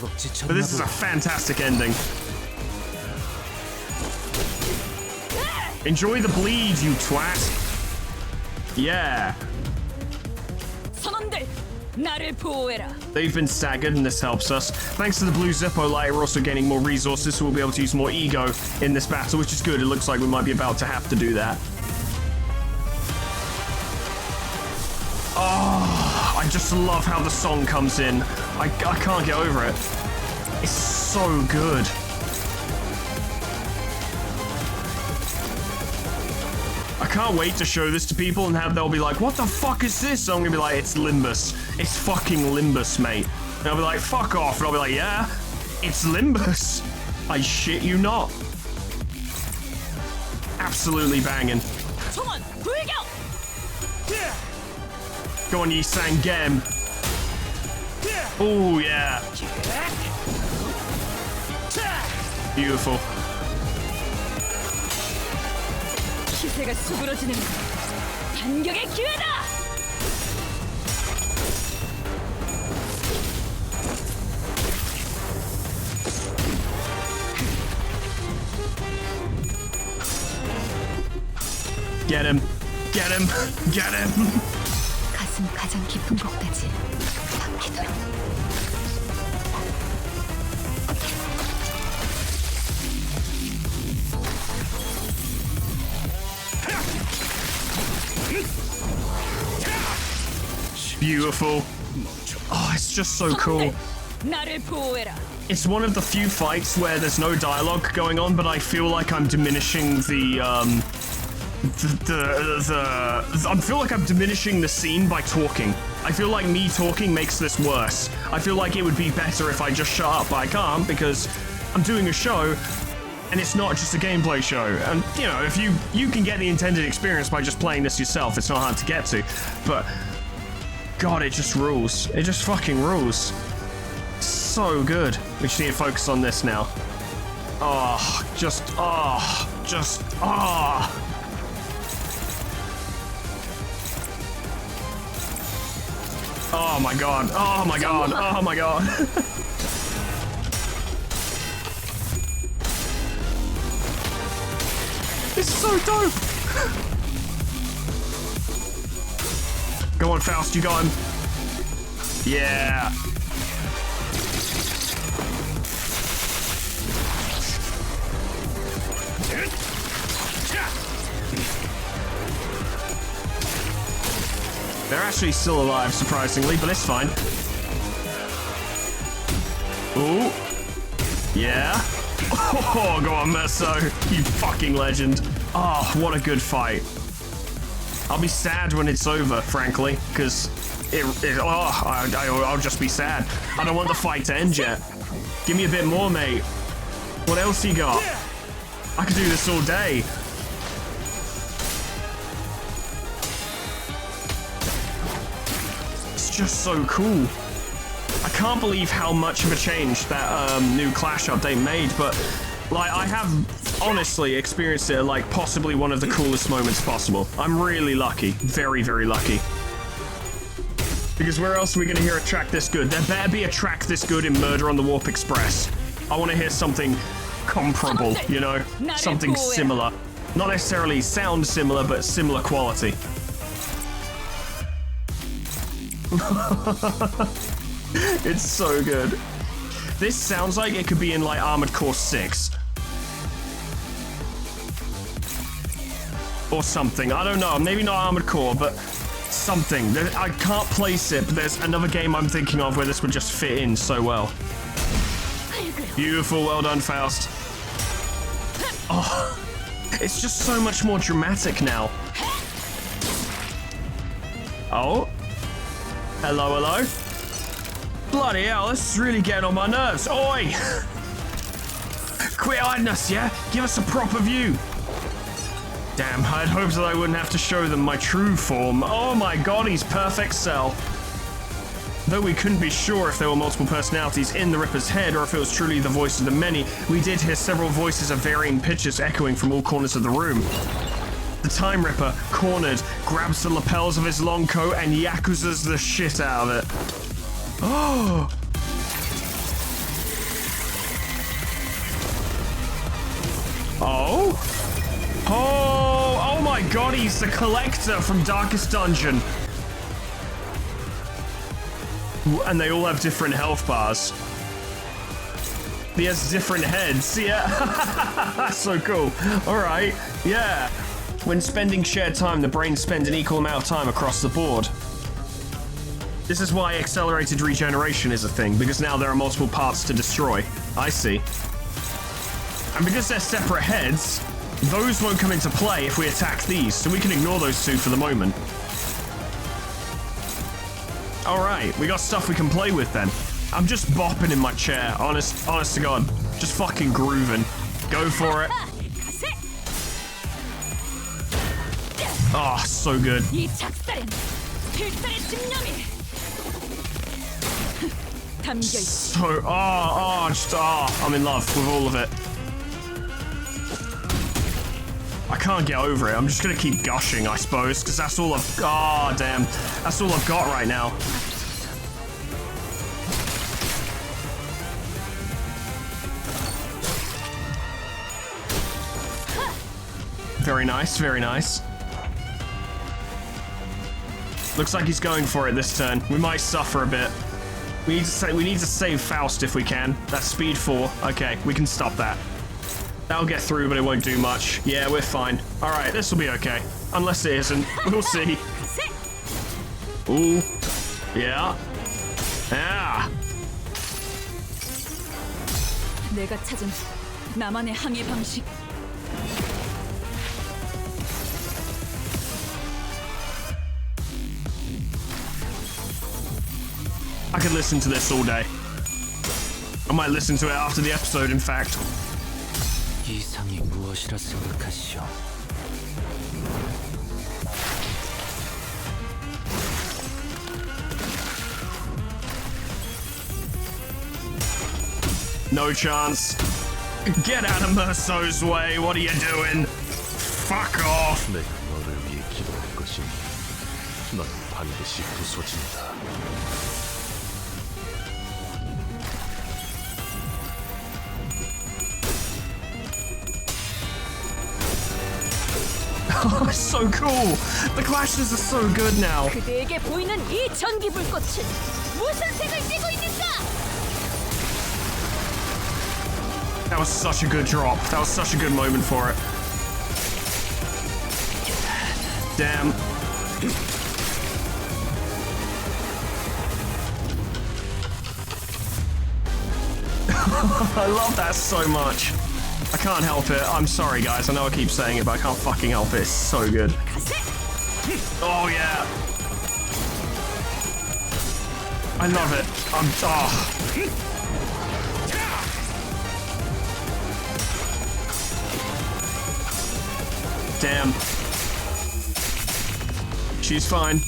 S2: But this is a fantastic ending. Enjoy the bleed, you twat. Yeah. They've been staggered and this helps us. Thanks to the blue Zippo light, we're also gaining more resources, so we'll be able to use more ego in this battle, which is good. It looks like we might be about to have to do that. Oh, I just love how the song comes in. I can't get over it. It's so good. I can't wait to show this to people and they'll be like, what the fuck is this? So I'm gonna be like, it's Limbus. It's fucking Limbus, mate. And I'll be like, fuck off. And I'll be like, yeah, it's Limbus. I shit you not. Absolutely banging. Go on, Yi Sang, get him. Oh, yeah. Beautiful.
S1: 기세가 수그러지는 반격의 기회다!
S2: Get him. Get him. Get him.
S1: 가슴 가장 깊은 곳까지 박히도록.
S2: Beautiful. Oh, it's just so cool.
S1: 나를 보호해라.
S2: it's one of the few fights where there's no dialogue going on, but I feel like I'm diminishing I feel like I'm diminishing the scene by talking. I feel like me talking makes this worse. I feel like it would be better if I just shut up, but I can't because I'm doing a show and it's not just a gameplay show. And, you know, if you can get the intended experience by just playing this yourself, it's not hard to get to. But, God, it just rules. It just fucking rules. So good. We just need to focus on this now. Oh. Oh my god, oh my god, oh my god. It's so dope. Go on, Faust, you got him. Yeah. They're actually still alive, surprisingly, but it's fine. Ooh. Yeah. Oh, go on, Merso. You fucking legend. Oh, what a good fight. I'll be sad when it's over, frankly, because I'll just be sad. I don't want the fight to end yet. Give me a bit more, mate. What else you got? I could do this all day. Just so cool. I can't believe how much of a change that new Clash update made, but like I have honestly experienced it like possibly one of the coolest moments possible. I'm really lucky, very, very lucky. Because where else are we gonna hear a track this good? There better be a track this good in Murder on the Warp Express. I want to hear something comparable, you know, something similar. Not necessarily sound similar, but similar quality. It's so good. This sounds like it could be in like Armored Core 6. Or something. I don't know. Maybe not Armored Core, but something. I can't place it, but there's another game I'm thinking of where this would just fit in so well. Beautiful. Well done, Faust. Oh, it's just so much more dramatic now. Oh. Hello, hello. Bloody hell, this is really getting on my nerves. Oi! Quit hiding us, yeah? Give us a proper view. Damn, I'd hoped that I wouldn't have to show them my true form. Oh my god, he's perfect cell. Though we couldn't be sure if there were multiple personalities in the Ripper's head or if it was truly the voice of the many, we did hear several voices of varying pitches echoing from all corners of the room. The Time Ripper, cornered, grabs the lapels of his long coat and yakuzas the shit out of it. Oh! Oh? Oh! Oh my god, he's the Collector from Darkest Dungeon. And they all have different health bars. He has different heads, yeah. That's so cool. Alright, yeah. When spending shared time, the brain spends an equal amount of time across the board. This is why accelerated regeneration is a thing, because now there are multiple parts to destroy. I see. And because they're separate heads, those won't come into play if we attack these, so we can ignore those two for the moment. Alright, we got stuff we can play with then. I'm just bopping in my chair, honest to God. Just fucking grooving. Go for it. Oh, so good. So, I'm in love with all of it. I can't get over it. I'm just gonna keep gushing, I suppose, because that's all I've, damn. That's all I've got right now. Very nice, very nice. Looks like he's going for it this turn. We might suffer a bit. We need to save Faust if we can. That's speed 4. Okay, we can stop that. That'll get through, but it won't do much. Yeah, we're fine. All right, this will be okay. Unless it isn't. We'll see. Ooh. Yeah. Yeah.
S1: 내가 찾은 나만의 항해 방식.
S2: I could listen to this all day. I might listen to it after the episode, in fact.
S3: 이상이 무엇이라 생각하시오?
S2: No chance. Get out of Merceau's way. What are you doing? Fuck off.
S4: 내가 너를 위해 기도할 것이니 너는 반드시 부서진다.
S2: Oh, it's so cool. The clashes are so good now.
S1: 그대에게 보이는 이 전기 불꽃은 무슨 색을 띠고 있는가?
S2: That was such a good drop. That was such a good moment for it. Damn. I love that so much. I can't help it. I'm sorry, guys. I know I keep saying it, but I can't fucking help it. It's so good. Oh, yeah. I love it. Damn. She's fine.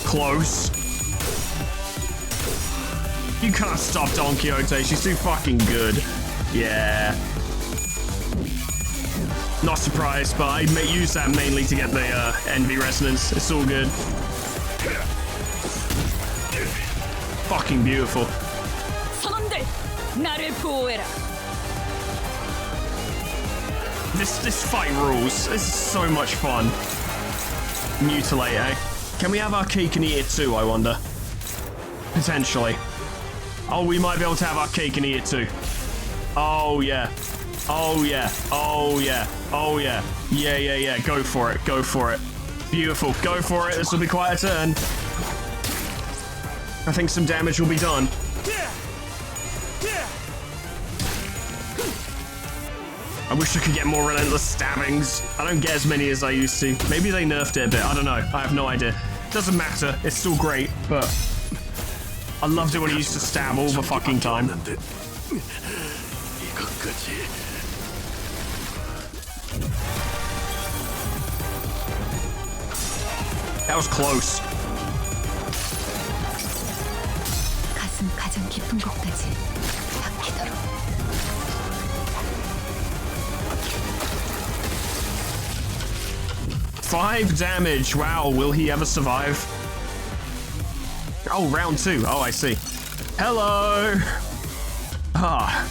S2: Close. You can't stop Don Quixote. She's too fucking good. Yeah. Not surprised, but I may use that mainly to get the envy resonance. It's all good. Fucking beautiful.
S1: 선원들, 나를 보호해라.
S2: This fight rules. This is so much fun. Mutilate, eh? Can we have our cake and eat it too, I wonder? Potentially. Oh, we might be able to have our cake and eat it too. Oh, yeah. Oh, yeah. Oh, yeah. Oh, yeah. Yeah, yeah, yeah. Go for it. Go for it. Beautiful. Go for it. This will be quite a turn. I think some damage will be done. I wish I could get more relentless stabbings. I don't get as many as I used to. Maybe they nerfed it a bit. I don't know. I have no idea. Doesn't matter. It's still great, but I loved it when he used to stab all the fucking time. That was close.
S1: 가슴 가장 깊은 곳까지 박히도록.
S2: 5 damage. Wow, will he ever survive? Oh, round 2. Oh, I see. Hello. Ah.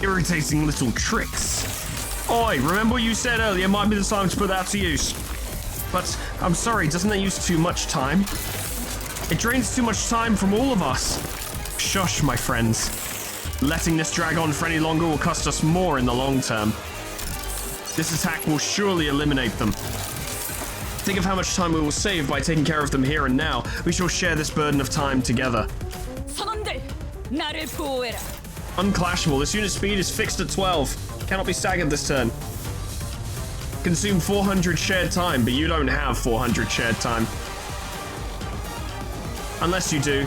S2: Irritating little tricks. Oi, remember what you said earlier? Might be the time to put that to use. But, I'm sorry, doesn't that use too much time? It drains too much time from all of us. Shush, my friends. Letting this drag on for any longer will cost us more in the long term. This attack will surely eliminate them. Think of how much time we will save by taking care of them here and now. We shall share this burden of time together.
S1: 선원들, 나를 보호해라.
S2: Unclashable. This unit speed is fixed at 12. Cannot be staggered this turn. Consume 400 shared time, but you don't have 400 shared time. Unless you do.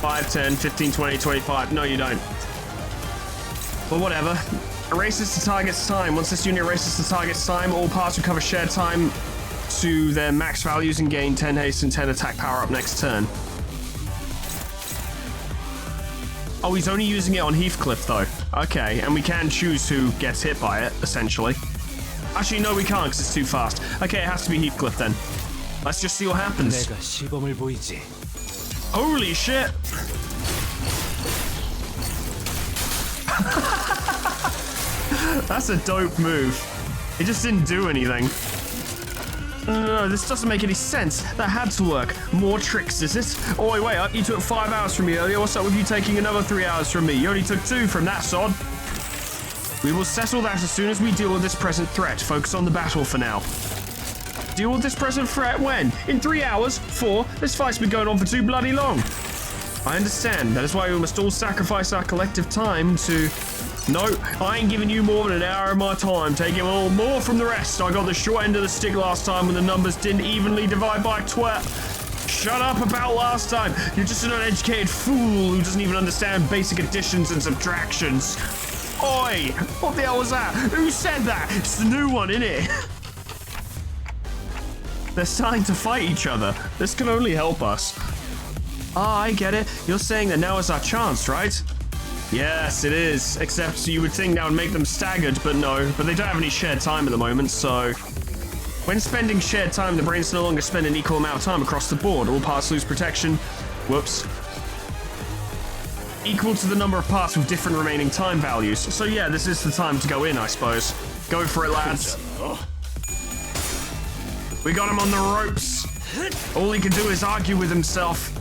S2: 5, 10, 15, 20, 25. No, you don't. But whatever. Erases the target's time. Once this unit erases the target's time, all parts recover shared time to their max values and gain 10 haste and 10 attack power up next turn. Oh, he's only using it on Heathcliff, though. Okay, and we can choose who gets hit by it, essentially. Actually, no, we can't, because it's too fast. Okay, it has to be Heathcliff, then. Let's just see what happens.
S3: 내가 시범을 보이지.
S2: Holy shit! That's a dope move. It just didn't do anything. No, this doesn't make any sense. That had to work. More tricks, is it? Oh, wait up. You took 5 hours from me earlier. What's up with you taking another 3 hours from me? You only took 2 from that, sod. We will settle that as soon as we deal with this present threat. Focus on the battle for now. Deal with this present threat when? In 3 hours? 4? This fight's been going on for too bloody long. I understand. That is why we must all sacrifice our collective time to... No, I ain't giving you more than an hour of my time. Taking all more from the rest. I got the short end of the stick last time when the numbers didn't evenly divide by 12. Shut up about last time. You're just an uneducated fool who doesn't even understand basic additions and subtractions. Oi! What the hell was that? Who said that? It's the new one, innit? They're starting to fight each other. This can only help us. Ah, I get it. You're saying that now is our chance, right? Yes, it is. Except you would think that would make them staggered, but no. But they don't have any shared time at the moment, so... When spending shared time, the brains no longer spend an equal amount of time across the board. All parts lose protection. Whoops. Equal to the number of parts with different remaining time values. So yeah, this is the time to go in, I suppose. Go for it, lads. We got him on the ropes. All he can do is argue with himself.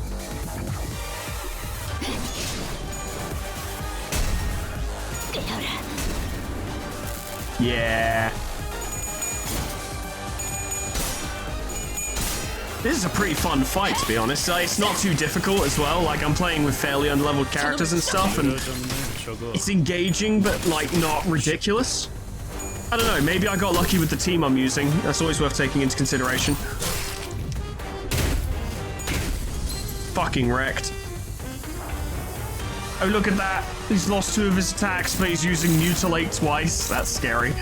S2: Yeah. This is a pretty fun fight, to be honest. It's not too difficult as well. Like, I'm playing with fairly unleveled characters and stuff, and it's engaging, but, like, not ridiculous. I don't know, maybe I got lucky with the team I'm using. That's always worth taking into consideration. Fucking wrecked. Oh, look at that. He's lost 2 of his attacks, but he's using Mutilate twice. That's scary.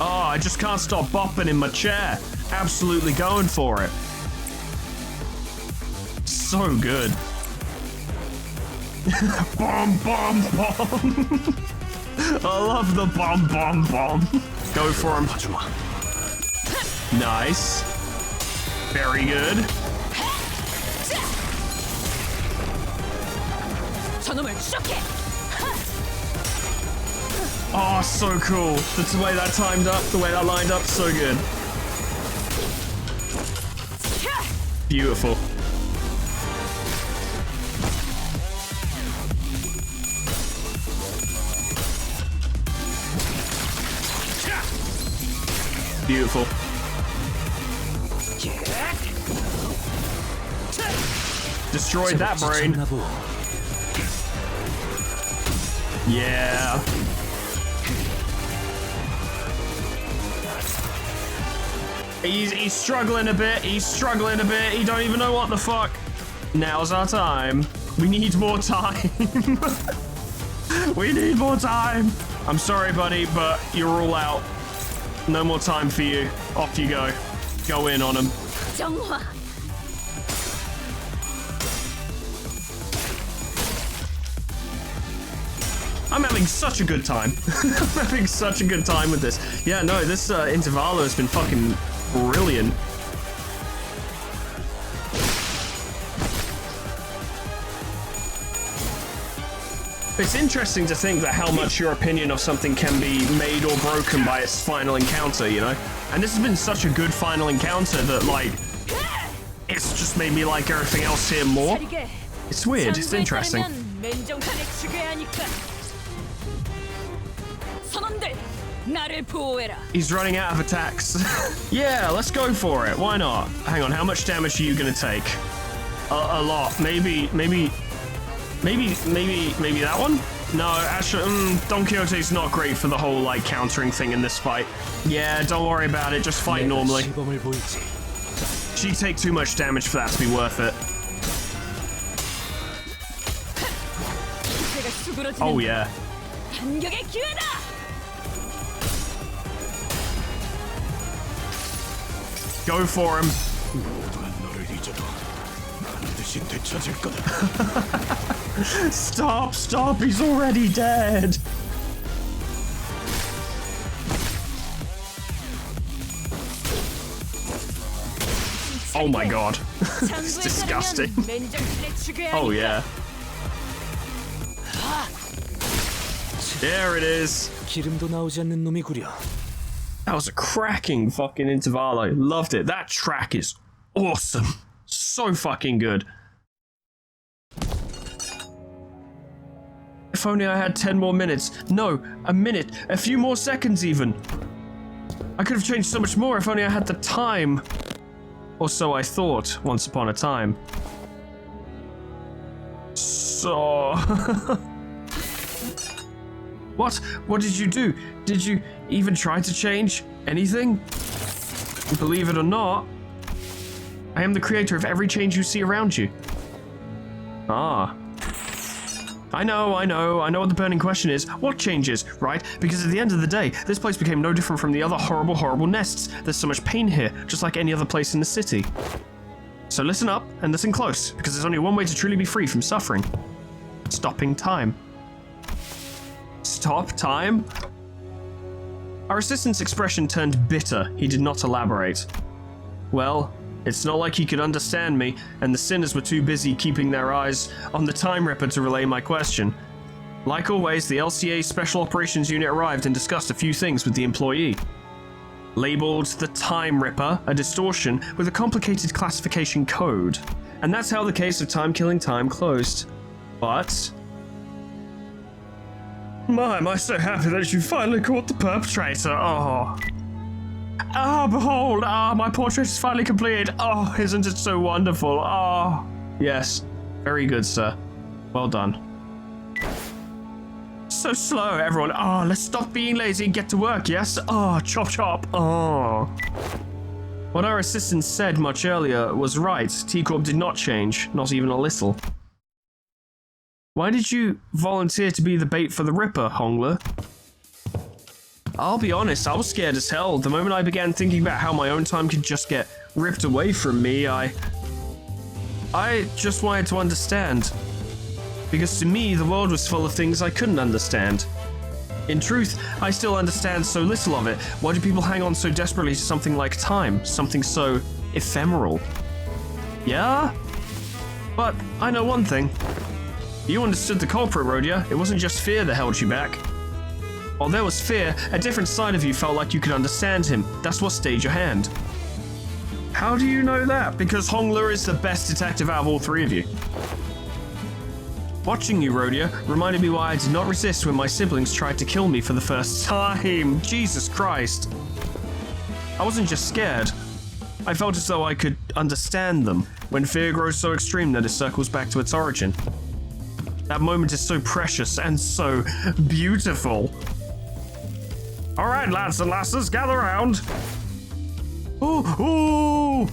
S2: Oh, I just can't stop bopping in my chair. Absolutely going for it. So good. Bomb, bomb, bomb. I love the bomb, bomb, bomb. Go for him. Nice. Very good. Oh, so cool. That's the way that timed up, the way that lined up, so good. Beautiful. Beautiful. Destroyed that brain. Yeah. He's struggling a bit. He's struggling a bit. He don't even know what the fuck. Now's our time. We need more time. We need more time. I'm sorry, buddy, but you're all out. No more time for you. Off you go. Go in on him. I'm having such a good time. I'm having such a good time with this. Yeah, no, this Intervallo has been fucking brilliant. It's interesting to think that how much your opinion of something can be made or broken by its final encounter, you know? And this has been such a good final encounter that, like, it's just made me like everything else here more. It's weird, it's interesting. He's running out of attacks. Yeah, let's go for it. Why not? Hang on, how much damage are you gonna take? A lot. Maybe that one? No, actually, Don Quixote's not great for the whole, like, countering thing in this fight. Yeah, don't worry about it, just fight normally. She'd take too much damage for that to be worth it. Oh, yeah. Go for him. Stop, he's already dead. Oh my god. It's disgusting. Oh yeah. There it is. That was a cracking fucking Intervallo. Loved it. That track is awesome. So fucking good. If only I had 10 more minutes. No, a minute. A few more seconds even. I could have changed so much more if only I had the time. Or so I thought once upon a time. So... What? What did you do? Did you even try to change anything? Believe it or not, I am the creator of every change you see around you. Ah. I know what the burning question is. What changes, right? Because at the end of the day, this place became no different from the other horrible, horrible nests. There's so much pain here, just like any other place in the city. So listen up and listen close, because there's only one way to truly be free from suffering. Stopping time. Stop time? Our assistant's expression turned bitter. He did not elaborate. Well, it's not like he could understand me, and the sinners were too busy keeping their eyes on the Time Ripper to relay my question. Like always, the LCA Special Operations Unit arrived and discussed a few things with the employee. Labeled the Time Ripper, a distortion with a complicated classification code. And that's how the case of Time Killing Time closed. But... My, am I so happy that you finally caught the perpetrator. Oh. Ah, behold, my portrait is finally completed. Oh, isn't it so wonderful? Oh. Yes, very good, sir. Well done. So slow, everyone. Oh, let's stop being lazy and get to work, yes? Oh, chop chop. Oh. What our assistant said much earlier was right. T-Corp did not change, not even a little. Why did you volunteer to be the bait for the Ripper, Hongler? I'll be honest, I was scared as hell. The moment I began thinking about how my own time could just get ripped away from me, I just wanted to understand. Because to me, the world was full of things I couldn't understand. In truth, I still understand so little of it. Why do people hang on so desperately to something like time? Something so ephemeral? Yeah? But I know one thing. You understood the culprit, Rhodia. It wasn't just fear that held you back. While there was fear, a different side of you felt like you could understand him. That's what stayed your hand. How do you know that? Because Hongler is the best detective out of all three of you. Watching you, Rhodia, reminded me why I did not resist when my siblings tried to kill me for the first time. Jesus Christ. I wasn't just scared. I felt as though I could understand them, when fear grows so extreme that it circles back to its origin. That moment is so precious and so beautiful. All right, lads and lasses, gather around. Ooh.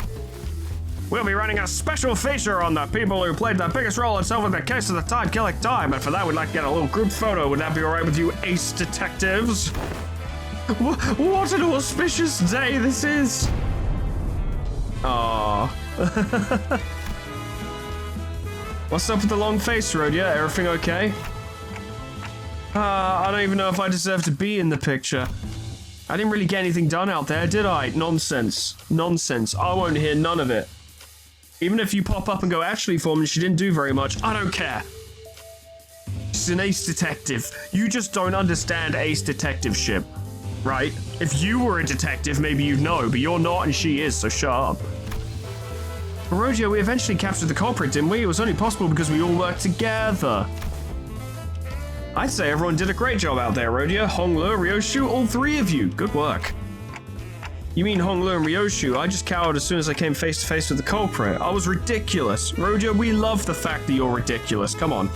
S2: We'll be running a special feature on the people who played the biggest role in solving the case of the Time Killing Time, and for that we'd like to get a little group photo. Would that be all right with you, ace detectives? What an auspicious day this is. Aww. What's up with the long face, Rhodia? Everything okay? I don't even know if I deserve to be in the picture. I didn't really get anything done out there, did I? Nonsense. Nonsense. I won't hear none of it. Even if you pop up and go, actually, Foreman, she didn't do very much. I don't care. She's an ace detective. You just don't understand ace detective-ship, right? If you were a detective, maybe you'd know, but you're not and she is, so shut up. Rhodia, we eventually captured the culprit, didn't we? It was only possible because we all worked together. I'd say everyone did a great job out there, Rhodia, Hongler, Ryoshu, all three of you. Good work. You mean Hongler and Ryoshu? I just cowered as soon as I came face to face with the culprit. I was ridiculous. Rhodia, we love the fact that you're ridiculous. Come on.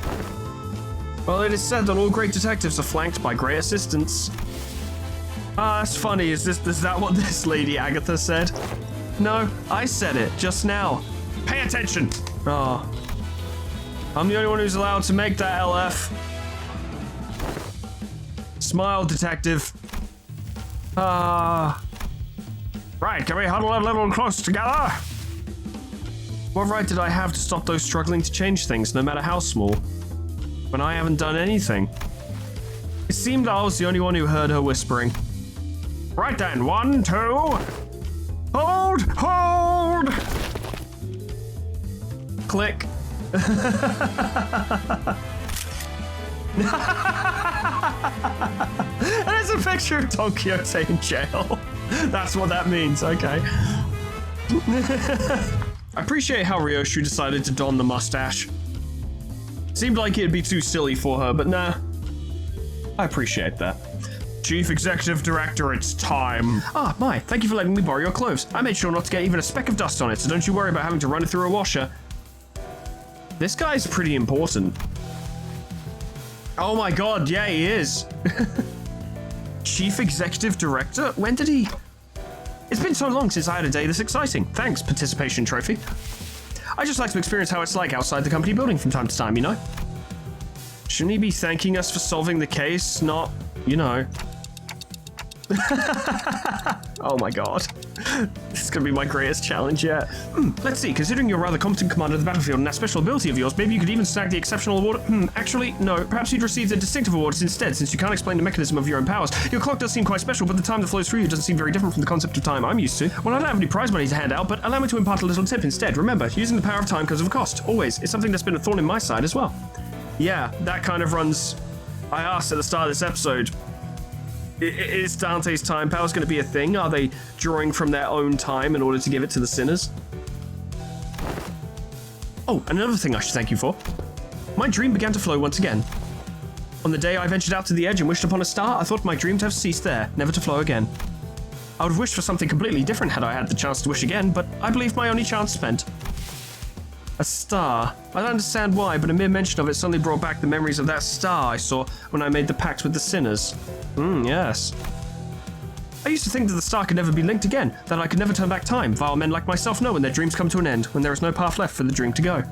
S2: Well, it is said that all great detectives are flanked by great assistants. That's funny. Is that what this lady Agatha said? No, I said it just now. Pay attention! Oh. I'm the only one who's allowed to make that LF. Smile, detective. Right, can we huddle a little close together? What right did I have to stop those struggling to change things, no matter how small, when I haven't done anything? It seemed I was the only one who heard her whispering. Right then, 1, 2... Hold! Click. There's a picture of Don Quixote in jail. That's what that means, okay. I appreciate how Ryoshu decided to don the mustache. Seemed like it'd be too silly for her, but nah. I appreciate that. Chief Executive Director, it's time. Ah, Mai, thank you for letting me borrow your clothes. I made sure not to get even a speck of dust on it, so don't you worry about having to run it through a washer. This guy's pretty important. Oh my god, yeah, he is. Chief Executive Director? When did he... It's been so long since I had a day this exciting. Thanks, participation trophy. I just like to experience how it's like outside the company building from time to time, you know? Shouldn't he be thanking us for solving the case, not, you know... Oh my god. This is going to be my greatest challenge yet. Let's see, considering you're a rather competent commander of the battlefield and that special ability of yours, maybe you could even snag the exceptional award. Actually, no. Perhaps you'd receive the distinctive awards instead, since you can't explain the mechanism of your own powers. Your clock does seem quite special, but the time that flows through you doesn't seem very different from the concept of time I'm used to. Well, I don't have any prize money to hand out, but allow me to impart a little tip instead. Remember, using the power of time comes with a cost. Always. It's something that's been a thorn in my side as well. Yeah, that kind of runs... I asked at the start of this episode... Is Dante's time powers going to be a thing? Are they drawing from their own time in order to give it to the sinners? Oh, and another thing I should thank you for. My dream began to flow once again. On the day I ventured out to the edge and wished upon a star, I thought my dream to have ceased there, never to flow again. I would have wished for something completely different had I had the chance to wish again, but I believe my only chance spent. A star. I don't understand why, but a mere mention of it suddenly brought back the memories of that star I saw when I made the pact with the sinners. Yes. I used to think that the star could never be linked again, that I could never turn back time. Vile men like myself know when their dreams come to an end, when there is no path left for the dream to go.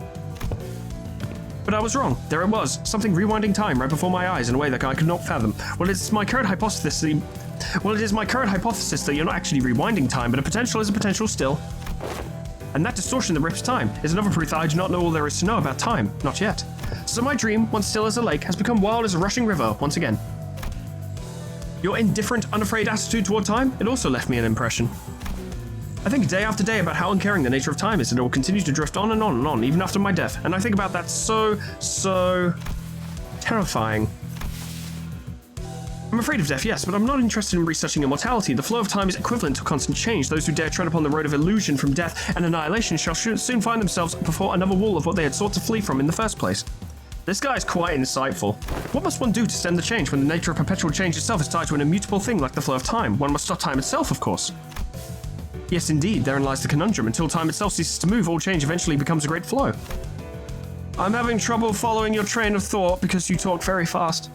S2: But I was wrong. There it was, something rewinding time right before my eyes in a way that I could not fathom. Well, it's my current hypothesis that... it is my current hypothesis that you're not actually rewinding time, but a potential is a potential still. And that distortion that rips time is another proof that I do not know all there is to know about time. Not yet. So my dream, once still as a lake, has become wild as a rushing river once again. Your indifferent, unafraid attitude toward time, it also left me an impression. I think day after day about how uncaring the nature of time is, and it will continue to drift on and on and on, even after my death. And I think about that so terrifying. I'm afraid of death, yes, but I'm not interested in researching immortality. The flow of time is equivalent to constant change. Those who dare tread upon the road of illusion from death and annihilation shall soon find themselves before another wall of what they had sought to flee from in the first place. This guy is quite insightful. What must one do to stem the change when the nature of perpetual change itself is tied to an immutable thing like the flow of time? One must stop time itself, of course. Yes, indeed, therein lies the conundrum. Until time itself ceases to move, all change eventually becomes a great flow. I'm having trouble following your train of thought because you talk very fast.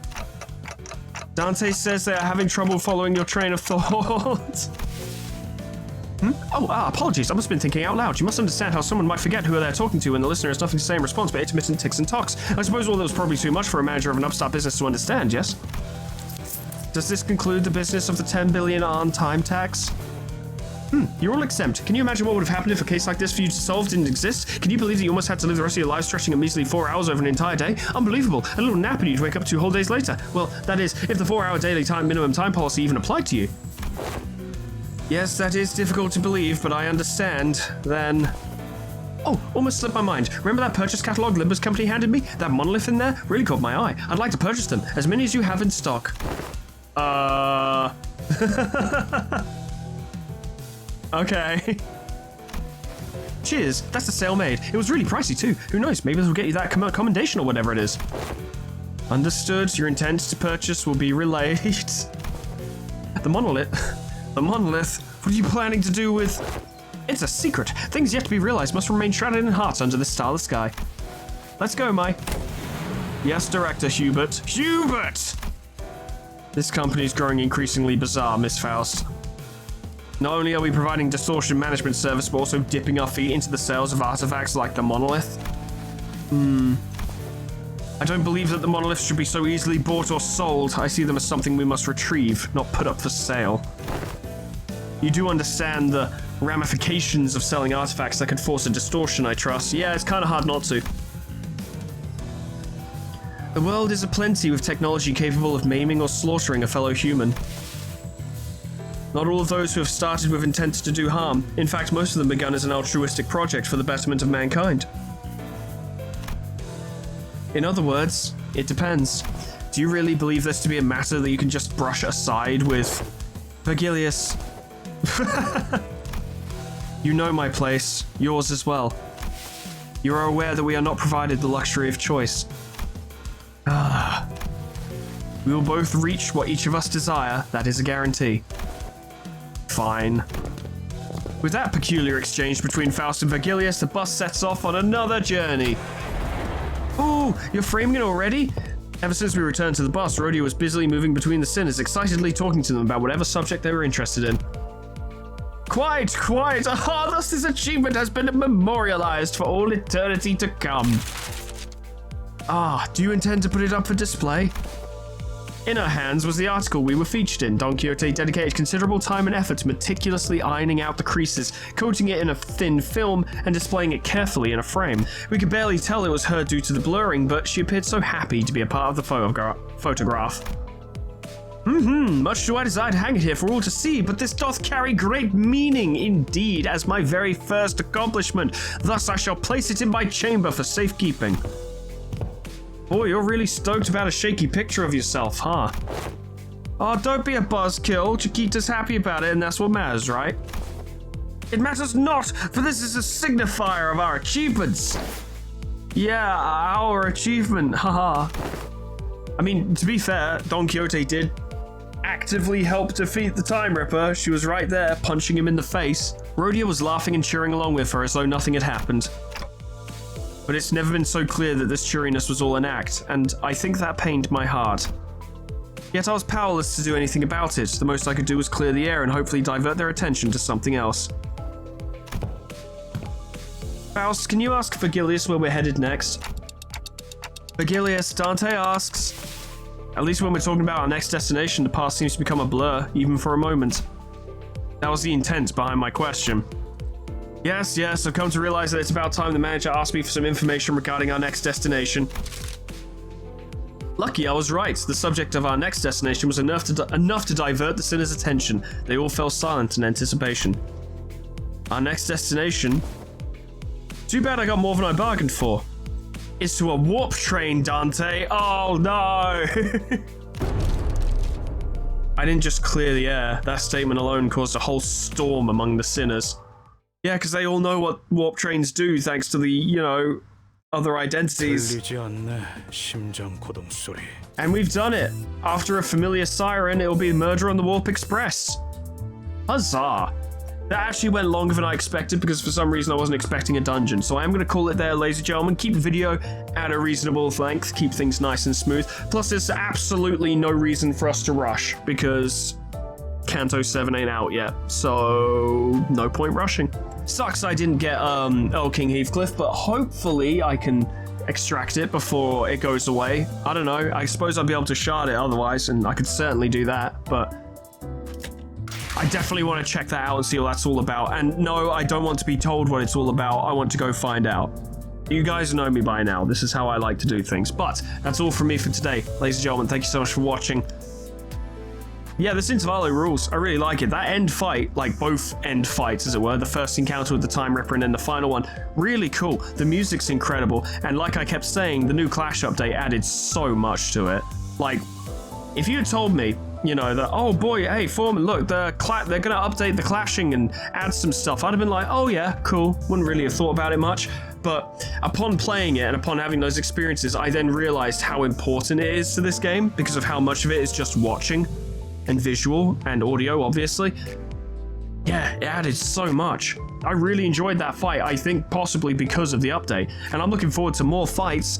S2: Dante says they are having trouble following your train of thought. Apologies, I must have been thinking out loud. You must understand how someone might forget who they're talking to when the listener has nothing to say in response but intermittent ticks and talks. I suppose all that was probably too much for a manager of an upstart business to understand, yes? Does this conclude the business of the 10 billion on time tax? You're all exempt. Can you imagine what would have happened if a case like this for you to solve didn't exist? Can you believe that you almost had to live the rest of your life stretching a measly 4 hours over an entire day? Unbelievable. A little nap and you'd wake up 2 whole days later. Well, that is, if the 4-hour daily minimum time policy even applied to you. Yes, that is difficult to believe, but I understand. Then... Oh, almost slipped my mind. Remember that purchase catalog Limbus company handed me? That monolith in there? Really caught my eye. I'd like to purchase them. As many as you have in stock. Okay. Cheers. That's the sale made. It was really pricey too. Who knows? Maybe this will get you that commendation or whatever it is. Understood. Your intent to purchase will be relayed. The monolith. The monolith. What are you planning to do with... It's a secret. Things yet to be realized must remain shrouded in hearts under this starless sky. Let's go, Mai. Yes, Director Hubert. Hubert! This company's growing increasingly bizarre, Miss Faust. Not only are we providing distortion management service, but also dipping our feet into the sales of artifacts like the monolith. I don't believe that the monoliths should be so easily bought or sold. I see them as something we must retrieve, not put up for sale. You do understand the ramifications of selling artifacts that could force a distortion, I trust. Yeah, it's kind of hard not to. The world is aplenty with technology capable of maiming or slaughtering a fellow human. Not all of those who have started with intent to do harm. In fact, most of them begun as an altruistic project for the betterment of mankind. In other words, it depends. Do you really believe this to be a matter that you can just brush aside with... Virgilius? You know my place. Yours as well. You are aware that we are not provided the luxury of choice. We will both reach what each of us desire. That is a guarantee. Fine. With that peculiar exchange between Faust and Virgilius, the bus sets off on another journey. Ooh, you're framing it already? Ever since we returned to the bus, Rodeo was busily moving between the sinners, excitedly talking to them about whatever subject they were interested in. Quite. Ah, thus this achievement has been memorialized for all eternity to come. Ah, do you intend to put it up for display? In her hands was the article we were featured in. Don Quixote dedicated considerable time and effort to meticulously ironing out the creases, coating it in a thin film, and displaying it carefully in a frame. We could barely tell it was her due to the blurring, but she appeared so happy to be a part of the photograph. Much do I desire to hang it here for all to see, but this doth carry great meaning indeed as my very first accomplishment. Thus I shall place it in my chamber for safekeeping. Boy, you're really stoked about a shaky picture of yourself, huh? Oh, don't be a buzzkill. Chiquita's happy about it, and that's what matters, right? It matters not, for this is a signifier of our achievements. Yeah, our achievement, haha. I mean, to be fair, Don Quixote did actively help defeat the Time Ripper. She was right there, punching him in the face. Rodeo was laughing and cheering along with her as though nothing had happened. But it's never been so clear that this cheeriness was all an act, and I think that pained my heart. Yet I was powerless to do anything about it. The most I could do was clear the air and hopefully divert their attention to something else. Faust, can you ask Virgilius where we're headed next? Virgilius, Dante asks. At least when we're talking about our next destination, the past seems to become a blur, even for a moment. That was the intent behind my question. Yes, I've come to realize that it's about time the manager asked me for some information regarding our next destination. Lucky I was right. The subject of our next destination was enough to divert the sinners' attention. They all fell silent in anticipation. Our next destination? Too bad I got more than I bargained for. It's to a warp train, Dante. Oh no! I didn't just clear the air. That statement alone caused a whole storm among the sinners. Yeah, because they all know what warp trains do thanks to the, other identities. And we've done it. After a familiar siren, it'll be Murder on the Warp Express. Huzzah. That actually went longer than I expected because for some reason I wasn't expecting a dungeon. So I am going to call it there, ladies and gentlemen. Keep the video at a reasonable length. Keep things nice and smooth. Plus, there's absolutely no reason for us to rush because Canto 7 ain't out yet. So no point rushing. Sucks I didn't get Earl King Heathcliff, but hopefully I can extract it before it goes away. I don't know. I suppose I'll be able to shard it otherwise, and I could certainly do that, but I definitely want to check that out and see what that's all about. And no, I don't want to be told what it's all about. I want to go find out. You guys know me by now. This is how I like to do things. But that's all from me for today. Ladies and gentlemen, thank you so much for watching. Yeah, this Intervallo rules. I really like it. That end fight, like both end fights, as it were, the first encounter with the Time Ripper and then the final one, really cool. The music's incredible. And like I kept saying, the new Clash update added so much to it. Like, if you had told me, that, oh boy, hey, Foreman, look, they're going to update the clashing and add some stuff, I'd have been like, oh yeah, cool. Wouldn't really have thought about it much. But upon playing it and upon having those experiences, I then realized how important it is to this game because of how much of it is just watching and visual and audio, obviously. Yeah, it added so much. I really enjoyed that fight, I think possibly because of the update. And I'm looking forward to more fights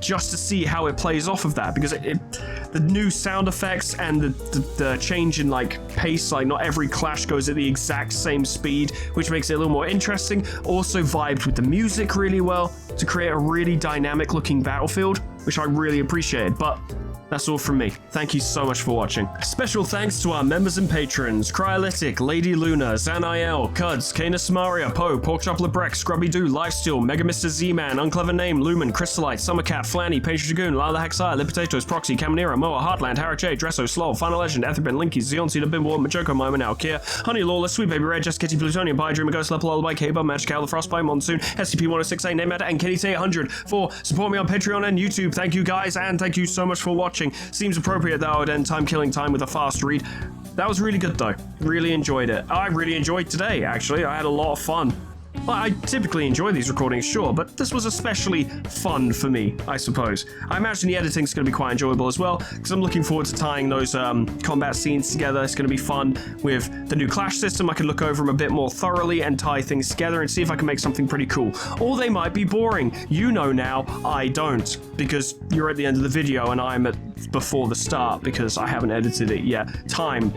S2: just to see how it plays off of that, because the new sound effects and the change in pace, not every clash goes at the exact same speed, which makes it a little more interesting. Also vibed with the music really well to create a really dynamic looking battlefield, which I really appreciated. But that's all from me. Thank you so much for watching. Special thanks to our members and patrons: Cryolytic, Lady Luna, Zaniel, Cuds, Canis Maria, Poe, Porkchop Lebrecht, Scrubby Doo, Lifesteal, Mega Mr. Z-Man, Unclever Name, Lumen, Crystalite, Summercat, Flanny, Patient Dragoon, Lala Hexire, Lip Potatoes, Proxy, Caminera, Moa, Heartland, Harry J, Dresso, Slow, Final Legend, Etherbin, Linky, Zeon, Cedar, Bimbo, Majoko, Moment, Alkia, Honey Lawless, Sweet Baby Red, Jess Kitty, Plutonium, Pie, Dreamer, Ghost, Level, Lullaby, K-Bub, Magic Owl, The Frostbite, Monsoon, SCP-1068, Name and Kenny T800 for support me on Patreon and YouTube. Thank you guys, and thank you so much for watching. Seems appropriate that I would end time killing time with a fast read. That was really good though. Really enjoyed it. I really enjoyed today, actually. I had a lot of fun. Well, I typically enjoy these recordings, sure, but this was especially fun for me, I suppose. I imagine the editing's going to be quite enjoyable as well, because I'm looking forward to tying those combat scenes together. It's going to be fun with the new clash system. I can look over them a bit more thoroughly and tie things together and see if I can make something pretty cool. Or they might be boring. You know now, I don't, because you're at the end of the video and I'm at before the start because I haven't edited it yet. Time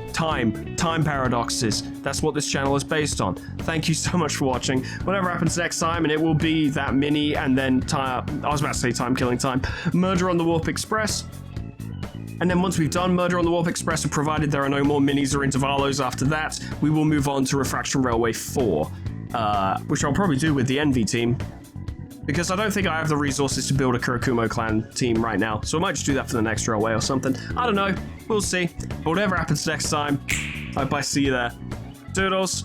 S2: paradoxes. That's what this channel is based on. Thank you so much for watching. Whatever happens next time, and it will be that mini and then I was about to say time killing time. Murder on the Warp Express. And then once we've done Murder on the Warp Express, and provided there are no more minis or intervalos after that, we will move on to Refraction Railway 4, which I'll probably do with the Envy team, because I don't think I have the resources to build a Kurakumo clan team right now, so I might just do that for the next railway or something. I don't know, we'll see. But whatever happens next time, I hope I see you there. Toodles,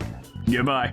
S2: goodbye.